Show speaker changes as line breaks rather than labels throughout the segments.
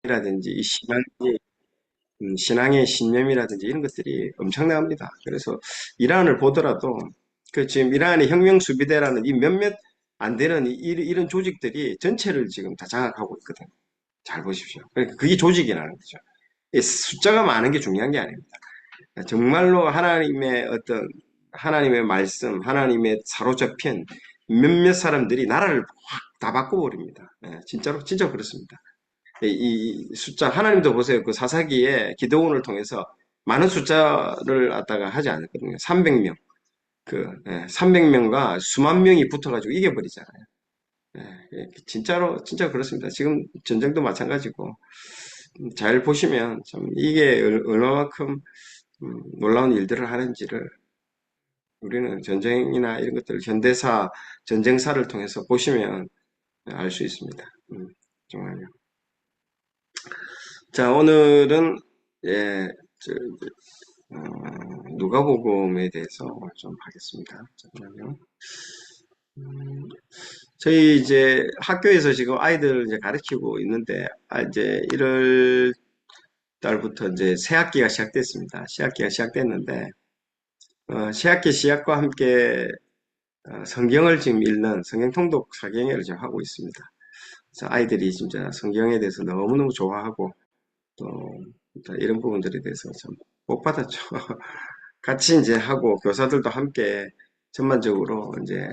이라든지 이 신앙의 신념이라든지 이런 것들이 엄청납니다. 그래서 이란을 보더라도 그 지금 이란의 혁명 수비대라는 이 몇몇 안 되는 이런 조직들이 전체를 지금 다 장악하고 있거든요. 잘 보십시오. 그러니까 그게 조직이라는 거죠. 이 숫자가 많은 게 중요한 게 아닙니다. 정말로 하나님의 말씀, 하나님의 사로잡힌 몇몇 사람들이 나라를 확 다 바꿔버립니다. 진짜로, 진짜 그렇습니다. 이 숫자, 하나님도 보세요. 그 사사기에 기드온을 통해서 많은 숫자를 갖다가 하지 않았거든요. 300명. 300명과 수만 명이 붙어가지고 이겨버리잖아요. 진짜로, 진짜 그렇습니다. 지금 전쟁도 마찬가지고. 잘 보시면 참 이게 얼마만큼 놀라운 일들을 하는지를 우리는 전쟁이나 이런 것들, 현대사, 전쟁사를 통해서 보시면 알 수 있습니다. 정말요. 자, 오늘은, 예, 누가복음에 대해서 좀 하겠습니다. 잠깐만요. 저희 이제 학교에서 지금 아이들 이제 가르치고 있는데, 이제 1월 달부터 이제 새 학기가 시작됐습니다. 새 학기가 시작됐는데, 새 학기 시작과 함께 성경을 지금 읽는 성경 통독 사경회를 지금 하고 있습니다. 그래서 아이들이 진짜 성경에 대해서 너무너무 좋아하고, 또 이런 부분들에 대해서 참 복 받았죠. 같이 이제 하고 교사들도 함께 전반적으로 이제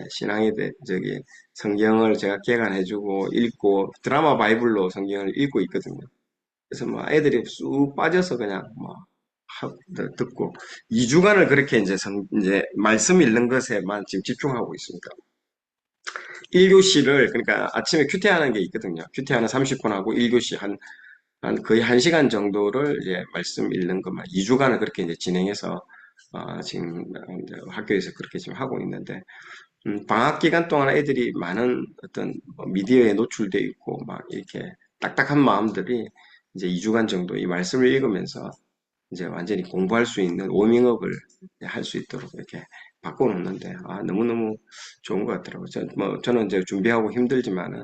저기 성경을 제가 개관해주고 읽고 드라마 바이블로 성경을 읽고 있거든요. 그래서 뭐 애들이 쑥 빠져서 그냥 뭐 듣고 2주간을 그렇게 이제 말씀 읽는 것에만 지금 집중하고 있습니다. 1교시를 그러니까 아침에 큐티하는 게 있거든요. 큐티하는 30분 하고 1교시 한 거의 1시간 정도를 이제 말씀 읽는 것만 2주간을 그렇게 이제 진행해서 지금 이제 학교에서 그렇게 지금 하고 있는데 방학 기간 동안 애들이 많은 어떤 뭐 미디어에 노출돼 있고 막 이렇게 딱딱한 마음들이 이제 2주간 정도 이 말씀을 읽으면서 이제 완전히 공부할 수 있는 워밍업을 할 수 있도록 이렇게 바꿔놓는데 너무너무 좋은 것 같더라고요. 저는 이제 준비하고 힘들지만은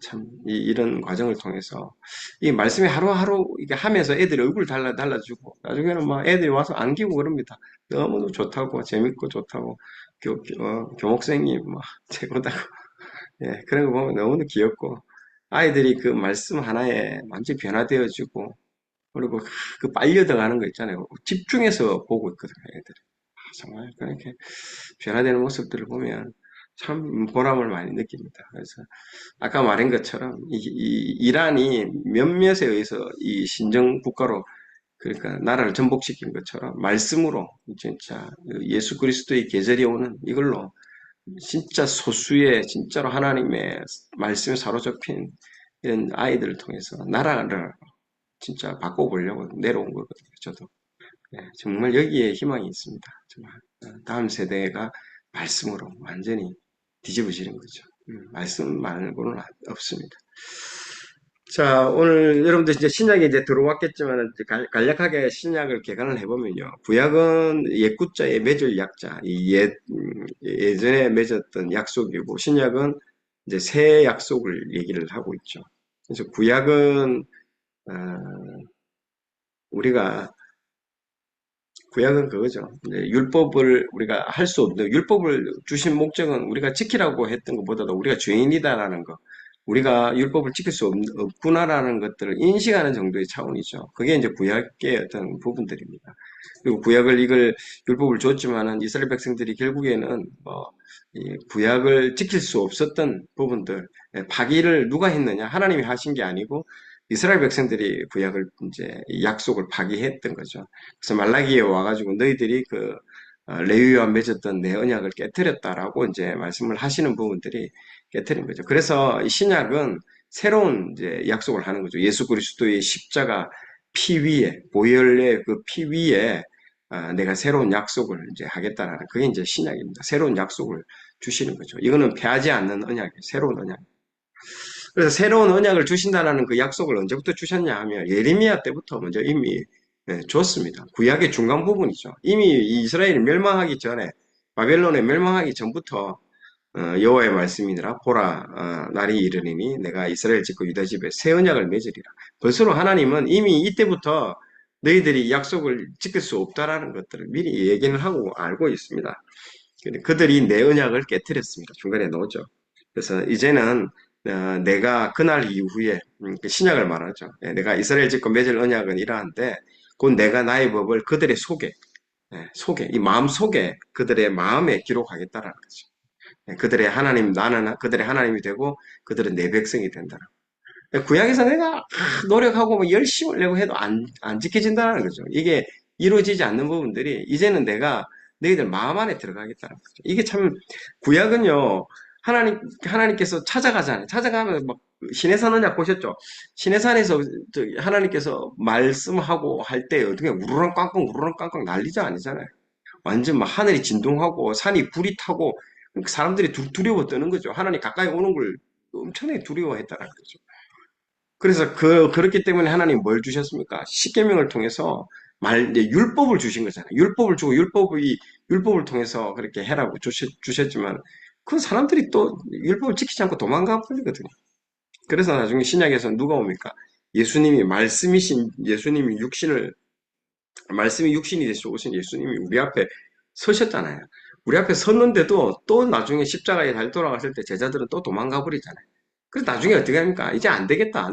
참, 이런 과정을 통해서, 이 말씀이 하루하루 이게 하면서 애들이 얼굴 달라지고, 나중에는 막 애들이 와서 안기고 그럽니다. 너무 좋다고, 재밌고 좋다고, 교목생이 막 최고다고, 예, 그런 거 보면 너무 귀엽고, 아이들이 그 말씀 하나에 완전히 변화되어지고, 그리고 그 빨려들어가는 거 있잖아요. 집중해서 보고 있거든요, 애들이. 정말 그렇게 변화되는 모습들을 보면 참 보람을 많이 느낍니다. 그래서 아까 말한 것처럼 이 이란이 몇몇에 의해서 이 신정 국가로 그러니까 나라를 전복시킨 것처럼 말씀으로 진짜 예수 그리스도의 계절이 오는 이걸로 진짜 소수의 진짜로 하나님의 말씀에 사로잡힌 이런 아이들을 통해서 나라를 진짜 바꿔보려고 내려온 거거든요. 저도 정말 여기에 희망이 있습니다. 정말 다음 세대가 말씀으로 완전히 뒤집어지는 거죠. 말씀 말고는 없습니다. 자, 오늘 여러분들 이제 신약에 이제 들어왔겠지만 간략하게 신약을 개관을 해보면요. 구약은 옛구자의 맺을 약자, 예전에 맺었던 약속이고 신약은 이제 새 약속을 얘기를 하고 있죠. 그래서 구약은 어, 우리가 구약은 그거죠. 율법을 우리가 할 수 없는, 율법을 주신 목적은 우리가 지키라고 했던 것보다도 우리가 죄인이다라는 거, 우리가 율법을 지킬 수 없구나라는 것들을 인식하는 정도의 차원이죠. 그게 이제 구약의 어떤 부분들입니다. 그리고 이걸 율법을 줬지만은 이스라엘 백성들이 결국에는 이 구약을 지킬 수 없었던 부분들, 파기를 누가 했느냐? 하나님이 하신 게 아니고 이스라엘 백성들이 구약을 이제 이 약속을 파기했던 거죠. 그래서 말라기에 와가지고 너희들이 레위와 맺었던 내 언약을 깨뜨렸다라고 이제 말씀을 하시는 부분들이 깨뜨린 거죠. 그래서 이 신약은 새로운 이제 약속을 하는 거죠. 예수 그리스도의 십자가 피 위에 보혈의 그 피 위에 내가 새로운 약속을 이제 하겠다라는 그게 이제 신약입니다. 새로운 약속을 주시는 거죠. 이거는 패하지 않는 언약이에요. 새로운 언약. 그래서 새로운 언약을 주신다라는 그 약속을 언제부터 주셨냐 하면 예레미야 때부터 먼저 이미 줬습니다. 구약의 중간 부분이죠. 이미 이스라엘이 멸망하기 전에 바벨론에 멸망하기 전부터 여호와의 말씀이니라. 보라, 날이 이르리니 내가 이스라엘 집과 유다 집에 새 언약을 맺으리라. 벌써 하나님은 이미 이때부터 너희들이 약속을 지킬 수 없다라는 것들을 미리 얘기를 하고 알고 있습니다. 그들이 내 언약을 깨뜨렸습니다. 중간에 넣었죠. 그래서 이제는 내가 그날 이후에 그 신약을 말하죠. 내가 이스라엘 집과 맺을 언약은 이러한데 곧 내가 나의 법을 그들의 속에 이 마음 속에 그들의 마음에 기록하겠다라는 거죠. 그들의 하나님, 나는 그들의 하나님이 되고 그들은 내 백성이 된다. 구약에서 내가 노력하고 뭐 열심을 내고 해도 안 지켜진다는 거죠. 이게 이루어지지 않는 부분들이 이제는 내가 너희들 마음 안에 들어가겠다는 거죠. 이게 참 구약은요. 하나님께서 찾아가잖아요. 찾아가면 막 시내산 언약 보셨죠? 시내산에서 하나님께서 말씀하고 할 때 어떻게 우르렁 꽝꽝 우르렁 꽝꽝 난리죠 아니잖아요. 완전 막 하늘이 진동하고 산이 불이 타고 사람들이 두려워 떠는 거죠. 하나님 가까이 오는 걸 엄청나게 두려워했다는 거죠. 그래서 그렇기 때문에 하나님 뭘 주셨습니까? 십계명을 통해서 이제 율법을 주신 거잖아요. 율법을 주고 율법을 통해서 그렇게 해라고 주셨지만 그 사람들이 또 율법을 지키지 않고 도망가 버리거든요. 그래서 나중에 신약에서 누가 옵니까? 예수님이 말씀이 육신이 되시고 오신 예수님이 우리 앞에 서셨잖아요. 우리 앞에 섰는데도 또 나중에 십자가에 달 돌아갔을 때 제자들은 또 도망가 버리잖아요. 그래서 나중에 어떻게 합니까? 이제 안 되겠다.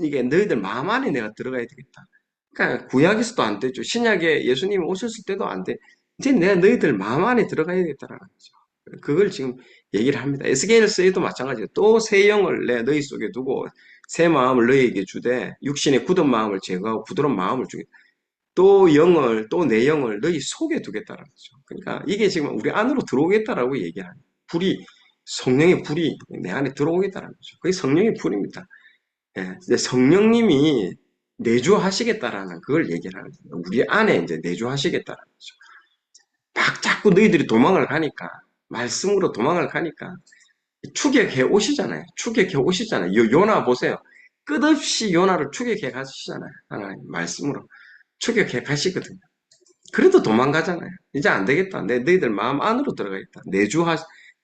이게 너희들 마음 안에 내가 들어가야 되겠다. 그러니까 구약에서도 안 되죠. 신약에 예수님이 오셨을 때도 안 돼. 이제 내가 너희들 마음 안에 들어가야겠다라는 거죠. 그걸 지금 얘기를 합니다. 에스겔서에도 마찬가지예요. 또 새 영을 내 너희 속에 두고 새 마음을 너희에게 주되 육신의 굳은 마음을 제거하고 부드러운 마음을 주겠다. 또 내 영을 너희 속에 두겠다라는 거죠. 그러니까 이게 지금 우리 안으로 들어오겠다라고 얘기하는 성령의 불이 내 안에 들어오겠다라는 거죠. 그게 성령의 불입니다. 예, 이제 성령님이 내주하시겠다라는 그걸 얘기를 하는 거예요. 우리 안에 이제 내주하시겠다라는 거죠. 막 자꾸 너희들이 도망을 가니까, 말씀으로 도망을 가니까, 추격해 오시잖아요. 추격해 오시잖아요. 요나 보세요. 끝없이 요나를 추격해 가시잖아요. 하나님 말씀으로 추격해 가시거든요. 그래도 도망가잖아요. 이제 안 되겠다. 너희들 마음 안으로 들어가겠다.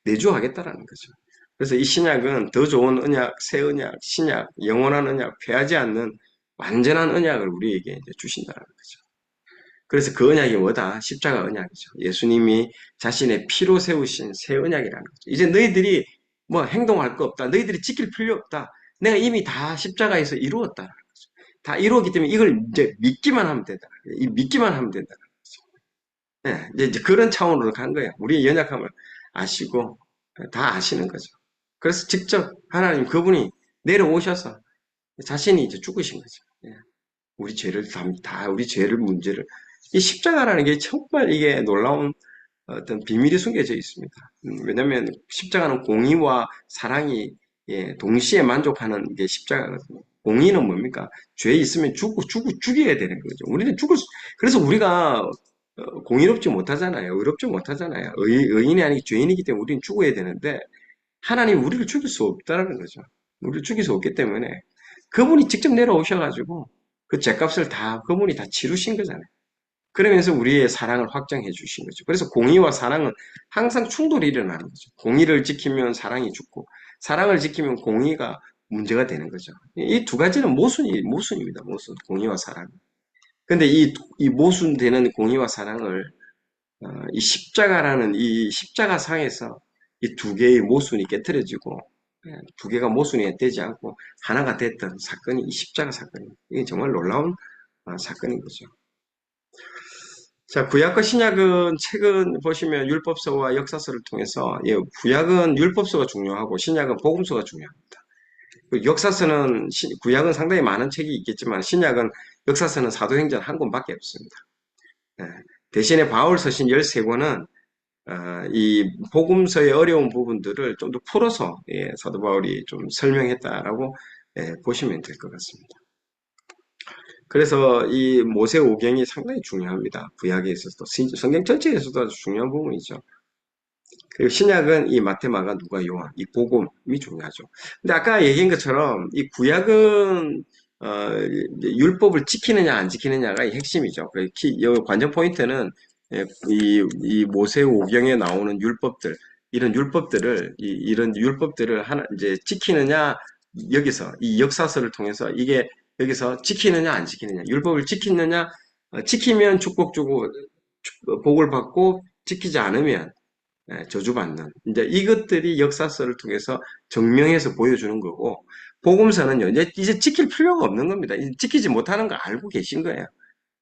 내주하겠다라는 거죠. 그래서 이 신약은 더 좋은 언약, 새 언약, 신약, 영원한 언약, 패하지 않는 완전한 언약을 우리에게 이제 주신다는 거죠. 그래서 그 언약이 뭐다? 십자가 언약이죠. 예수님이 자신의 피로 세우신 새 언약이라는 거죠. 이제 너희들이 뭐 행동할 거 없다. 너희들이 지킬 필요 없다. 내가 이미 다 십자가에서 이루었다는 거죠. 다 이루었기 때문에 이걸 이제 믿기만 하면 된다. 이 믿기만 하면 된다. 예, 이제 그런 차원으로 간 거예요. 우리의 연약함을 아시고 다 아시는 거죠. 그래서 직접 하나님 그분이 내려오셔서 자신이 이제 죽으신 거죠. 예, 우리 죄를 다 우리 죄를 문제를 이 십자가라는 게 정말 이게 놀라운 어떤 비밀이 숨겨져 있습니다. 왜냐하면 십자가는 공의와 사랑이 동시에 만족하는 게 십자가거든요. 공의는 뭡니까? 죄 있으면 죽여야 되는 거죠. 그래서 우리가 공의롭지 못하잖아요. 의롭지 못하잖아요. 의인이 아니고 죄인이기 때문에 우리는 죽어야 되는데 하나님 우리를 죽일 수 없다는 거죠. 우리를 죽일 수 없기 때문에 그분이 직접 내려오셔가지고 그 죄값을 다 그분이 다 치르신 거잖아요. 그러면서 우리의 사랑을 확정해 주신 거죠. 그래서 공의와 사랑은 항상 충돌이 일어나는 거죠. 공의를 지키면 사랑이 죽고 사랑을 지키면 공의가 문제가 되는 거죠. 이 두 가지는 모순입니다. 모순. 공의와 사랑. 근데 이 모순되는 공의와 사랑을 이 십자가라는 이 십자가상에서 이 두 개의 모순이 깨뜨려지고 두 개가 모순이 되지 않고 하나가 됐던 사건이 이 십자가 사건입니다. 이게 정말 놀라운 사건인 거죠. 자, 구약과 신약은 최근 보시면 율법서와 역사서를 통해서 구약은 율법서가 중요하고 신약은 복음서가 중요합니다. 역사서는 구약은 상당히 많은 책이 있겠지만 신약은 역사서는 사도행전 한 권밖에 없습니다. 예, 대신에 바울 서신 13권은 이 복음서의 어려운 부분들을 좀 더 풀어서 사도 바울이 좀 설명했다라고 보시면 될 것 같습니다. 그래서 이 모세오경이 상당히 중요합니다. 구약에 있어서도 성경 전체에서도 아주 중요한 부분이죠. 그리고 신약은 이 마태, 마가, 누가, 요한 이 복음이 중요하죠. 근데 아까 얘기한 것처럼 이 구약은 율법을 지키느냐 안 지키느냐가 이 핵심이죠. 이 관전 포인트는 이 모세오경에 나오는 율법들 이런 율법들을 이런 율법들을 하나 이제 지키느냐 여기서 이 역사서를 통해서 이게 여기서 지키느냐 안 지키느냐 율법을 지키느냐 지키면 축복 주고 복을 받고 지키지 않으면 저주받는 이제 이것들이 역사서를 통해서 증명해서 보여주는 거고 복음서는요 이제 지킬 필요가 없는 겁니다. 지키지 못하는 거 알고 계신 거예요.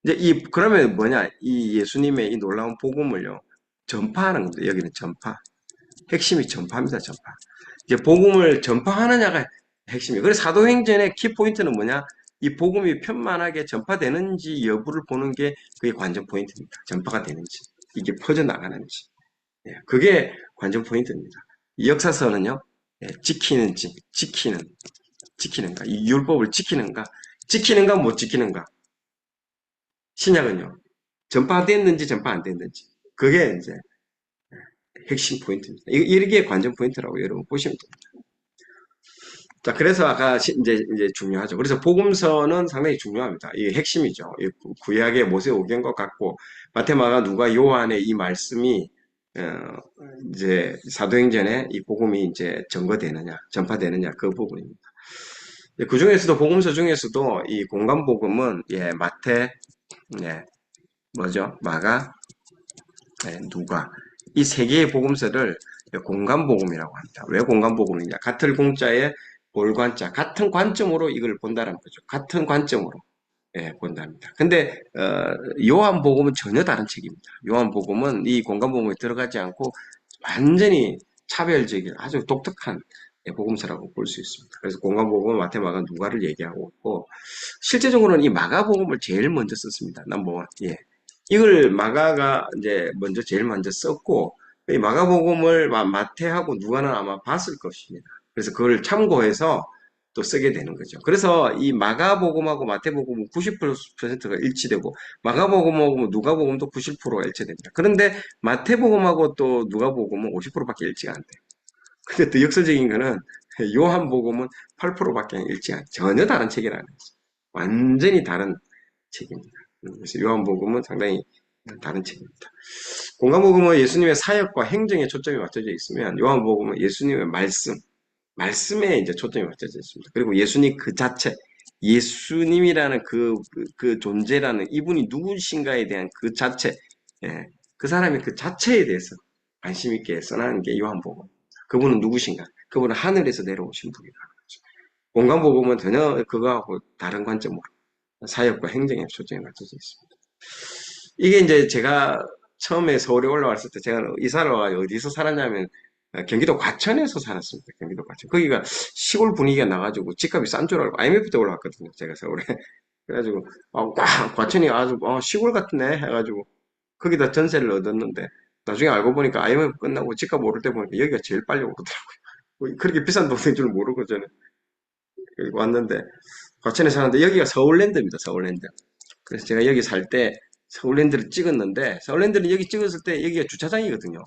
이제 그러면 뭐냐 이 예수님의 이 놀라운 복음을요 전파하는 겁니다. 여기는 전파. 핵심이 전파입니다. 전파. 이제 복음을 전파하느냐가 핵심이에요. 그래서 사도행전의 키포인트는 뭐냐? 이 복음이 편만하게 전파되는지 여부를 보는 게 그게 관전 포인트입니다. 전파가 되는지, 이게 퍼져나가는지. 예, 그게 관전 포인트입니다. 이 역사서는요, 예, 지키는가, 이 율법을 지키는가, 못 지키는가. 신약은요, 전파됐는지, 전파 안 됐는지. 그게 이제 핵심 포인트입니다. 이게 관전 포인트라고 여러분 보시면 됩니다. 자, 그래서 아까 이제 중요하죠. 그래서 복음서는 상당히 중요합니다. 이게 핵심이죠. 이 구약의 모세오경과 같고 마테마가 누가 요한의 이 말씀이 어, 이제 사도행전에 이 복음이 이제 전거되느냐, 전파되느냐 그 부분입니다. 그 중에서도 복음서 중에서도 이 공간 복음은 예, 마태, 예, 뭐죠? 마가, 예, 누가 이 세 개의 복음서를 공간 복음이라고 합니다. 왜 공간 복음이냐? 같은 공자에 볼관자 같은 관점으로 이걸 본다는 거죠. 같은 관점으로 예, 본답니다. 근데 요한복음은 전혀 다른 책입니다. 요한복음은 이 공간복음에 들어가지 않고 완전히 차별적인 아주 독특한 예, 복음서라고 볼 수 있습니다. 그래서 공간복음은 마태마가 누가를 얘기하고 있고 실제적으로는 이 마가복음을 제일 먼저 썼습니다. 넘버원. 예. 이걸 마가가 이제 제일 먼저 썼고 이 마가복음을 마태하고 누가는 아마 봤을 것입니다. 그래서 그걸 참고해서 또 쓰게 되는 거죠. 그래서 이 마가복음하고 마태복음은 90%가 일치되고 마가복음하고 누가복음도 90%가 일치됩니다. 그런데 마태복음하고 또 누가복음은 50%밖에 일치가 안 돼요. 근데 더 역설적인 거는 요한복음은 8%밖에 일치가 안 돼요. 전혀 다른 책이라는 거죠. 완전히 다른 책입니다. 그래서 요한복음은 상당히 다른 책입니다. 공간복음은 예수님의 사역과 행정에 초점이 맞춰져 있으면 요한복음은 예수님의 말씀에 이제 초점이 맞춰져 있습니다. 그리고 예수님 그 자체, 예수님이라는 그 존재라는 이분이 누구신가에 대한 그 자체, 예, 그 사람의 그 자체에 대해서 관심 있게 써나는 게 요한복음. 그분은 누구신가? 그분은 하늘에서 내려오신 분이라는 거죠. 공간복음은 전혀 그거하고 다른 관점으로 사역과 행정에 초점이 맞춰져 있습니다. 이게 이제 제가 처음에 서울에 올라왔을 때 제가 이사를 와가지고 어디서 살았냐면 경기도 과천에서 살았습니다. 경기도 과천. 거기가 시골 분위기가 나가지고 집값이 싼 줄 알고 IMF 때 올라왔거든요. 제가 서울에. 그래가지고 과천이 아주 시골 같네 해가지고 거기다 전세를 얻었는데 나중에 알고 보니까 IMF 끝나고 집값 오를 때 보니까 여기가 제일 빨리 오르더라고요. 그렇게 비싼 동네인 줄 모르고 저는 왔는데 과천에 사는데 여기가 서울랜드입니다. 서울랜드. 그래서 제가 여기 살 때 서울랜드를 찍었는데 서울랜드는 여기 찍었을 때 여기가 주차장이거든요.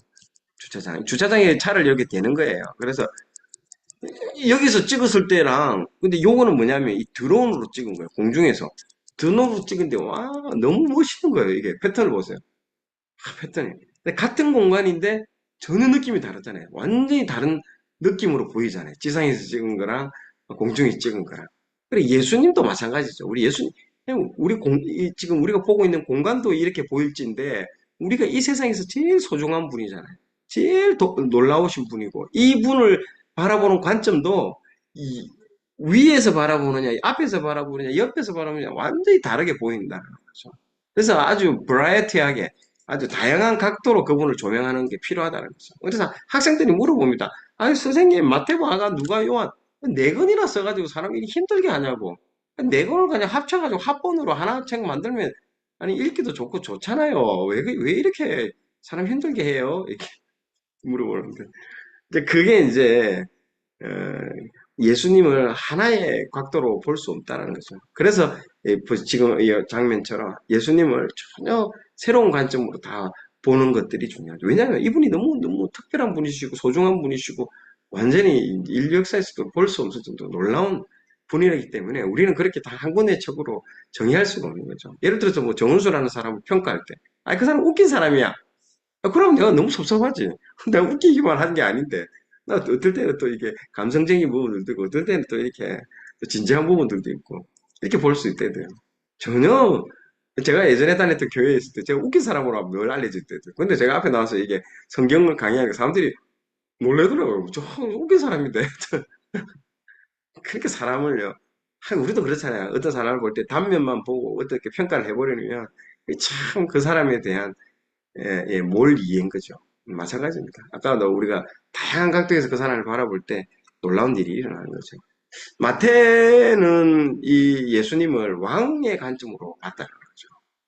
주차장에 차를 여기 대는 거예요. 그래서 여기서 찍었을 때랑 근데 요거는 뭐냐면 이 드론으로 찍은 거예요. 공중에서 드론으로 찍은데 와 너무 멋있는 거예요. 이게 패턴을 보세요. 패턴이. 근데 같은 공간인데 전혀 느낌이 다르잖아요. 완전히 다른 느낌으로 보이잖아요. 지상에서 찍은 거랑 공중에서 찍은 거랑. 그리고 예수님도 마찬가지죠. 우리 예수님 지금 우리가 보고 있는 공간도 이렇게 보일지인데 우리가 이 세상에서 제일 소중한 분이잖아요. 제일 놀라우신 분이고 이분을 바라보는 관점도 이 위에서 바라보느냐, 앞에서 바라보느냐, 옆에서 바라보느냐 완전히 다르게 보인다는 거죠. 그래서 아주 브라이어티하게 아주 다양한 각도로 그분을 조명하는 게 필요하다는 거죠. 그래서 학생들이 물어봅니다. 아니 선생님 마태복음 누가 요한 네 권이나 써가지고 사람이 힘들게 하냐고. 네 권을 그냥 합쳐가지고 합본으로 하나 책 만들면 아니 읽기도 좋고 좋잖아요. 왜 이렇게 사람 힘들게 해요? 이렇게 물어보는데 이제 그게 이제 어, 예수님을 하나의 각도로 볼 수 없다는 거죠. 그래서 지금 이 장면처럼 예수님을 전혀 새로운 관점으로 다 보는 것들이 중요하죠. 왜냐하면 이분이 너무 특별한 분이시고 소중한 분이시고 완전히 인류 역사에서도 볼 수 없을 정도로 놀라운 분이기 때문에 우리는 그렇게 다 한 권의 책으로 정의할 수가 없는 거죠. 예를 들어서 뭐 정은수라는 사람을 평가할 때, 그 사람 웃긴 사람이야. 그럼 내가 너무 섭섭하지. 내가 웃기기만 한 게 아닌데. 나 어떨 때는 또 이게 감성적인 부분들도 있고, 어떨 때는 또 이렇게 또 진지한 부분들도 있고, 이렇게 볼 수 있대요. 전혀, 제가 예전에 다녔던 교회에 있을 때 제가 웃긴 사람으로 늘 알려질 때도. 근데 제가 앞에 나와서 이게 성경을 강의하니까 사람들이 놀래더라고요. 저 웃긴 사람인데. 그렇게 사람을요. 우리도 그렇잖아요. 어떤 사람을 볼 때 단면만 보고 어떻게 평가를 해버리면 참 그 사람에 대한 뭘 이해한 거죠. 마찬가지입니다. 아까도 우리가 다양한 각도에서 그 사람을 바라볼 때 놀라운 일이 일어나는 거죠. 마태는 이 예수님을 왕의 관점으로 봤다는 거죠.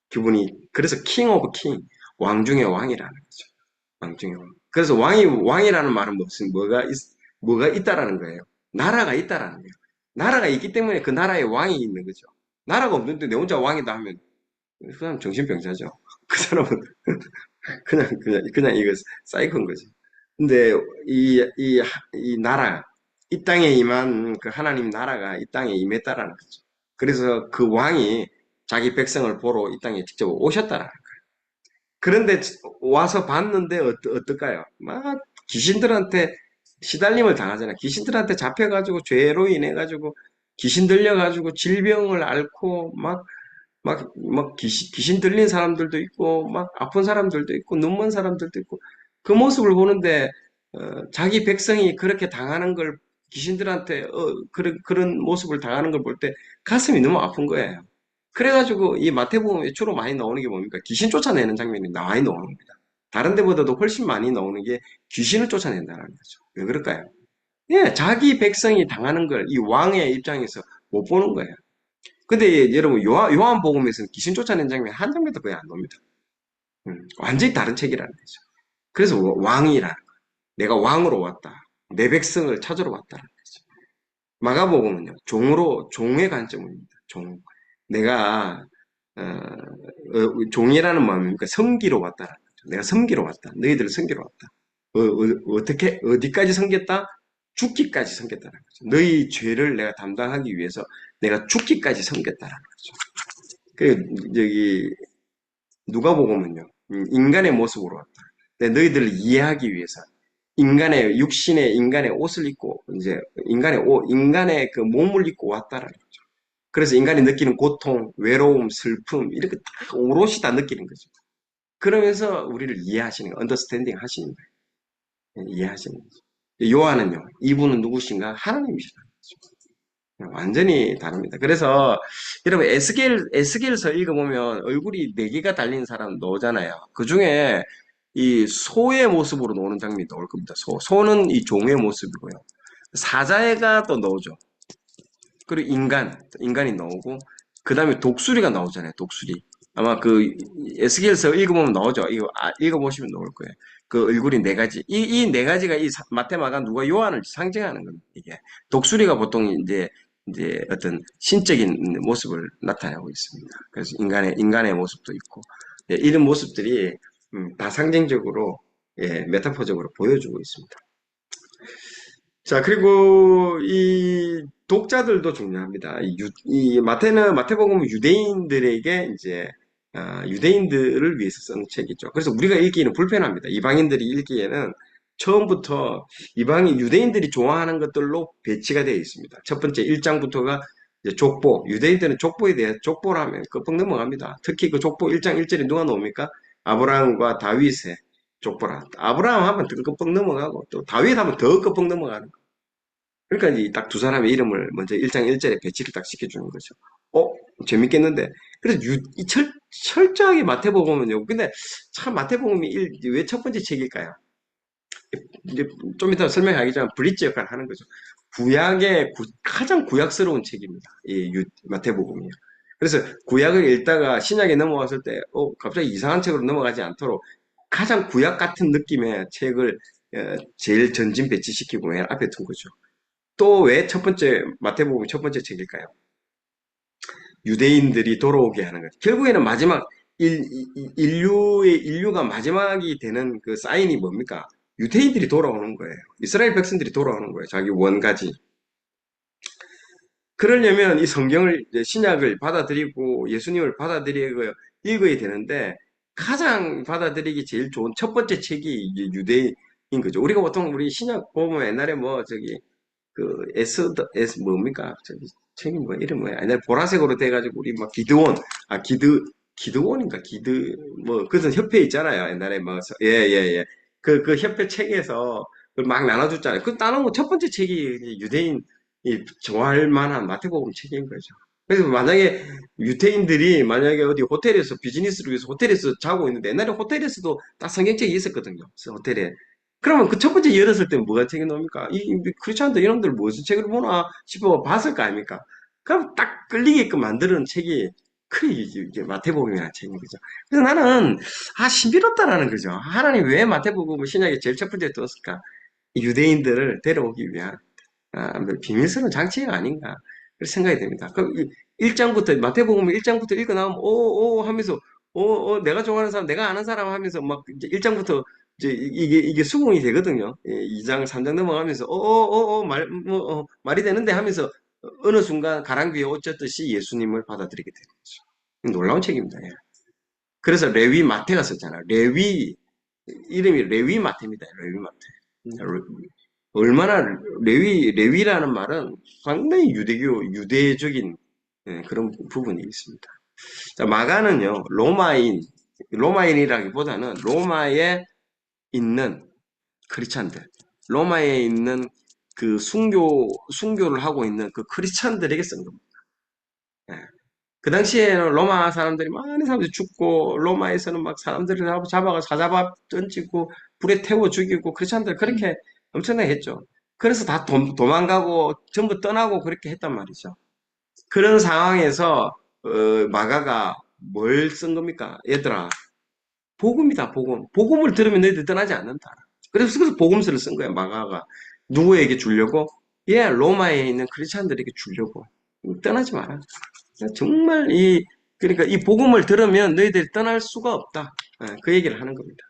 그분이 그래서 king of king, 왕 중의 왕이라는 거죠. 왕 중의 왕. 그래서 왕이라는 말은 무슨 뭐가 있다라는 거예요. 나라가 있다라는 거예요. 나라가 있기 때문에 그 나라에 왕이 있는 거죠. 나라가 없는데 내 혼자 왕이다 하면 그 사람 정신병자죠. 그 사람은 그냥 이거 사이코인 거지. 근데 이 나라, 이 땅에 임한 그 하나님 나라가 이 땅에 임했다라는 거죠. 그래서 그 왕이 자기 백성을 보러 이 땅에 직접 오셨다라는 거예요. 그런데 와서 봤는데 어떨까요? 막 귀신들한테 시달림을 당하잖아요. 귀신들한테 잡혀가지고 죄로 인해가지고 귀신 들려가지고 질병을 앓고 막 귀신 들린 사람들도 있고, 막 아픈 사람들도 있고, 눈먼 사람들도 있고, 그 모습을 보는데, 자기 백성이 그렇게 당하는 걸, 귀신들한테, 그런 모습을 당하는 걸 볼 때 가슴이 너무 아픈 거예요. 그래가지고 이 마태복음에 주로 많이 나오는 게 뭡니까? 귀신 쫓아내는 장면이 많이 나오는 겁니다. 다른 데보다도 훨씬 많이 나오는 게 귀신을 쫓아낸다는 거죠. 왜 그럴까요? 예, 자기 백성이 당하는 걸 이 왕의 입장에서 못 보는 거예요. 근데 여러분 요한복음에서는 귀신 쫓아낸 장면 한 장면도 거의 안 나옵니다. 완전히 다른 책이라는 거죠. 그래서 왕이라 내가 왕으로 왔다. 내 백성을 찾으러 왔다는 거죠. 마가복음은요 종의 관점입니다. 종 내가 종이라는 마음이니까 섬기러 왔다라는 거죠. 내가 섬기러 왔다. 너희들을 섬기러 왔다. 어떻게 어디까지 섬겼다? 죽기까지 섬겼다는 거죠. 너희 죄를 내가 담당하기 위해서 내가 죽기까지 섬겼다라는 거죠. 그 저기 누가복음은요 인간의 모습으로 왔다. 너희들을 이해하기 위해서 인간의 육신의 인간의 옷을 입고 이제 인간의 그 몸을 입고 왔다라는 거죠. 그래서 인간이 느끼는 고통, 외로움, 슬픔 이렇게 다 오롯이 다 느끼는 거죠. 그러면서 우리를 이해하시는 거, 언더스탠딩 하시는 거예요. 이해하시는 거죠. 요한은요, 이분은 누구신가? 하나님이시다. 완전히 다릅니다. 그래서 여러분 에스겔서 읽어보면 얼굴이 네 개가 달린 사람 나오잖아요. 그 중에 이 소의 모습으로 나오는 장면이 나올 겁니다. 소는 이 종의 모습이고요. 사자애가 또 나오죠. 그리고 인간이 나오고 그 다음에 독수리가 나오잖아요. 독수리. 아마 그 에스겔서 읽어보면 나오죠. 이거 읽어보시면 나올 거예요. 그 얼굴이 네 가지. 이 네 가지가 이 마테마가 누가 요한을 상징하는 겁니다. 이게 독수리가 보통 이제 어떤 신적인 모습을 나타내고 있습니다. 그래서 인간의 모습도 있고 이런 모습들이 다 상징적으로 메타포적으로 보여주고 있습니다. 자, 그리고 이 독자들도 중요합니다. 이 마태복음은 유대인들에게 이제 유대인들을 위해서 쓴 책이죠. 그래서 우리가 읽기에는 불편합니다. 이방인들이 읽기에는 처음부터 유대인들이 좋아하는 것들로 배치가 되어 있습니다. 첫 번째 1장부터가 족보, 유대인들은 족보에 대해 족보라면 끄떡 넘어갑니다. 특히 그 족보 1장 1절에 누가 나옵니까? 아브라함과 다윗의 족보라. 아브라함 하면 끄떡 넘어가고 또 다윗 하면 더 끄떡 넘어가는 거. 그러니까 이제 딱 두 사람의 이름을 먼저 1장 1절에 배치를 딱 시켜주는 거죠. 재밌겠는데. 그래서 철저하게 마태복음은요. 근데 참 마태복음이 왜 첫 번째 책일까요? 이제 좀 이따 설명하겠지만 브릿지 역할을 하는 거죠. 가장 구약스러운 책입니다. 마태복음이요. 그래서 구약을 읽다가 신약에 넘어왔을 때, 갑자기 이상한 책으로 넘어가지 않도록 가장 구약 같은 느낌의 책을 제일 전진 배치시키고 맨 앞에 둔 거죠. 또 왜 마태복음이 첫 번째 책일까요? 유대인들이 돌아오게 하는 거죠. 결국에는 인류가 마지막이 되는 그 사인이 뭡니까? 유대인들이 돌아오는 거예요. 이스라엘 백성들이 돌아오는 거예요. 자기 원가지. 그러려면 이 신약을 받아들이고 예수님을 받아들이고 읽어야 되는데 가장 받아들이기 제일 좋은 첫 번째 책이 이제 유대인 거죠. 우리가 보통 우리 신약 보면 옛날에 뭐 저기 그 S 뭡니까? 저기 책이 뭐 이름 뭐야? 옛날에 보라색으로 돼가지고 우리 막 기드온 기드온인가 뭐 그런 협회 있잖아요. 옛날에 뭐 예예예 그 협회 책에서 그걸 막 나눠줬잖아요. 그 나눠 첫 번째 책이 유대인이 좋아할 만한 마태복음 책인 거죠. 그래서 만약에 유태인들이 만약에 어디 호텔에서 비즈니스를 위해서 호텔에서 자고 있는데 옛날에 호텔에서도 딱 성경책이 있었거든요. 그래서 호텔에. 그러면 그 첫 번째 열었을 때 뭐가 책이 나옵니까? 이 크리스찬들 이런들 무슨 책을 보나 싶어 봤을 거 아닙니까? 그럼 딱 끌리게끔 만드는 책이 이게 마태복음이라는 책인 거죠. 그래서 나는 신비롭다라는 거죠. 하나님 왜 마태복음을 신약에 제일 첫 번째 떴을까? 유대인들을 데려오기 위한 뭐 비밀스러운 장치가 아닌가 그렇게 생각이 됩니다. 그럼 1장부터 마태복음 1장부터 읽어 나오면 오오 하면서 내가 좋아하는 사람 내가 아는 사람 하면서 막 이제 1장부터 이제 이게 수긍이 되거든요. 2장 3장 넘어가면서 말이 되는데 하면서 어느 순간 가랑비에 옷 젖듯이 예수님을 받아들이게 되는 거죠. 놀라운 책입니다. 예. 그래서 레위 마태가 썼잖아요. 레위 이름이 레위 마태입니다. 레위 마태. 얼마나 레위라는 말은 상당히 유대적인 그런 부분이 있습니다. 자, 마가는요, 로마인이라기보다는 로마에 있는 크리스찬들, 로마에 있는 그 순교를 하고 있는 그 크리스찬들에게 쓴 겁니다. 예. 그 당시에는 로마 사람들이 많은 사람들이 죽고 로마에서는 막 사람들을 잡아가 사자밥 던지고 불에 태워 죽이고 크리스찬들 그렇게 엄청나게 했죠. 그래서 다 도망가고 전부 떠나고 그렇게 했단 말이죠. 그런 상황에서 마가가 뭘 쓴 겁니까? 얘들아, 복음이다, 복음. 복음을 들으면 너희들 떠나지 않는다. 그래서 복음서를 쓴 거야, 마가가. 누구에게 주려고? 로마에 있는 크리스찬들에게 주려고. 떠나지 마라. 정말 그러니까 이 복음을 들으면 너희들이 떠날 수가 없다. 그 얘기를 하는 겁니다.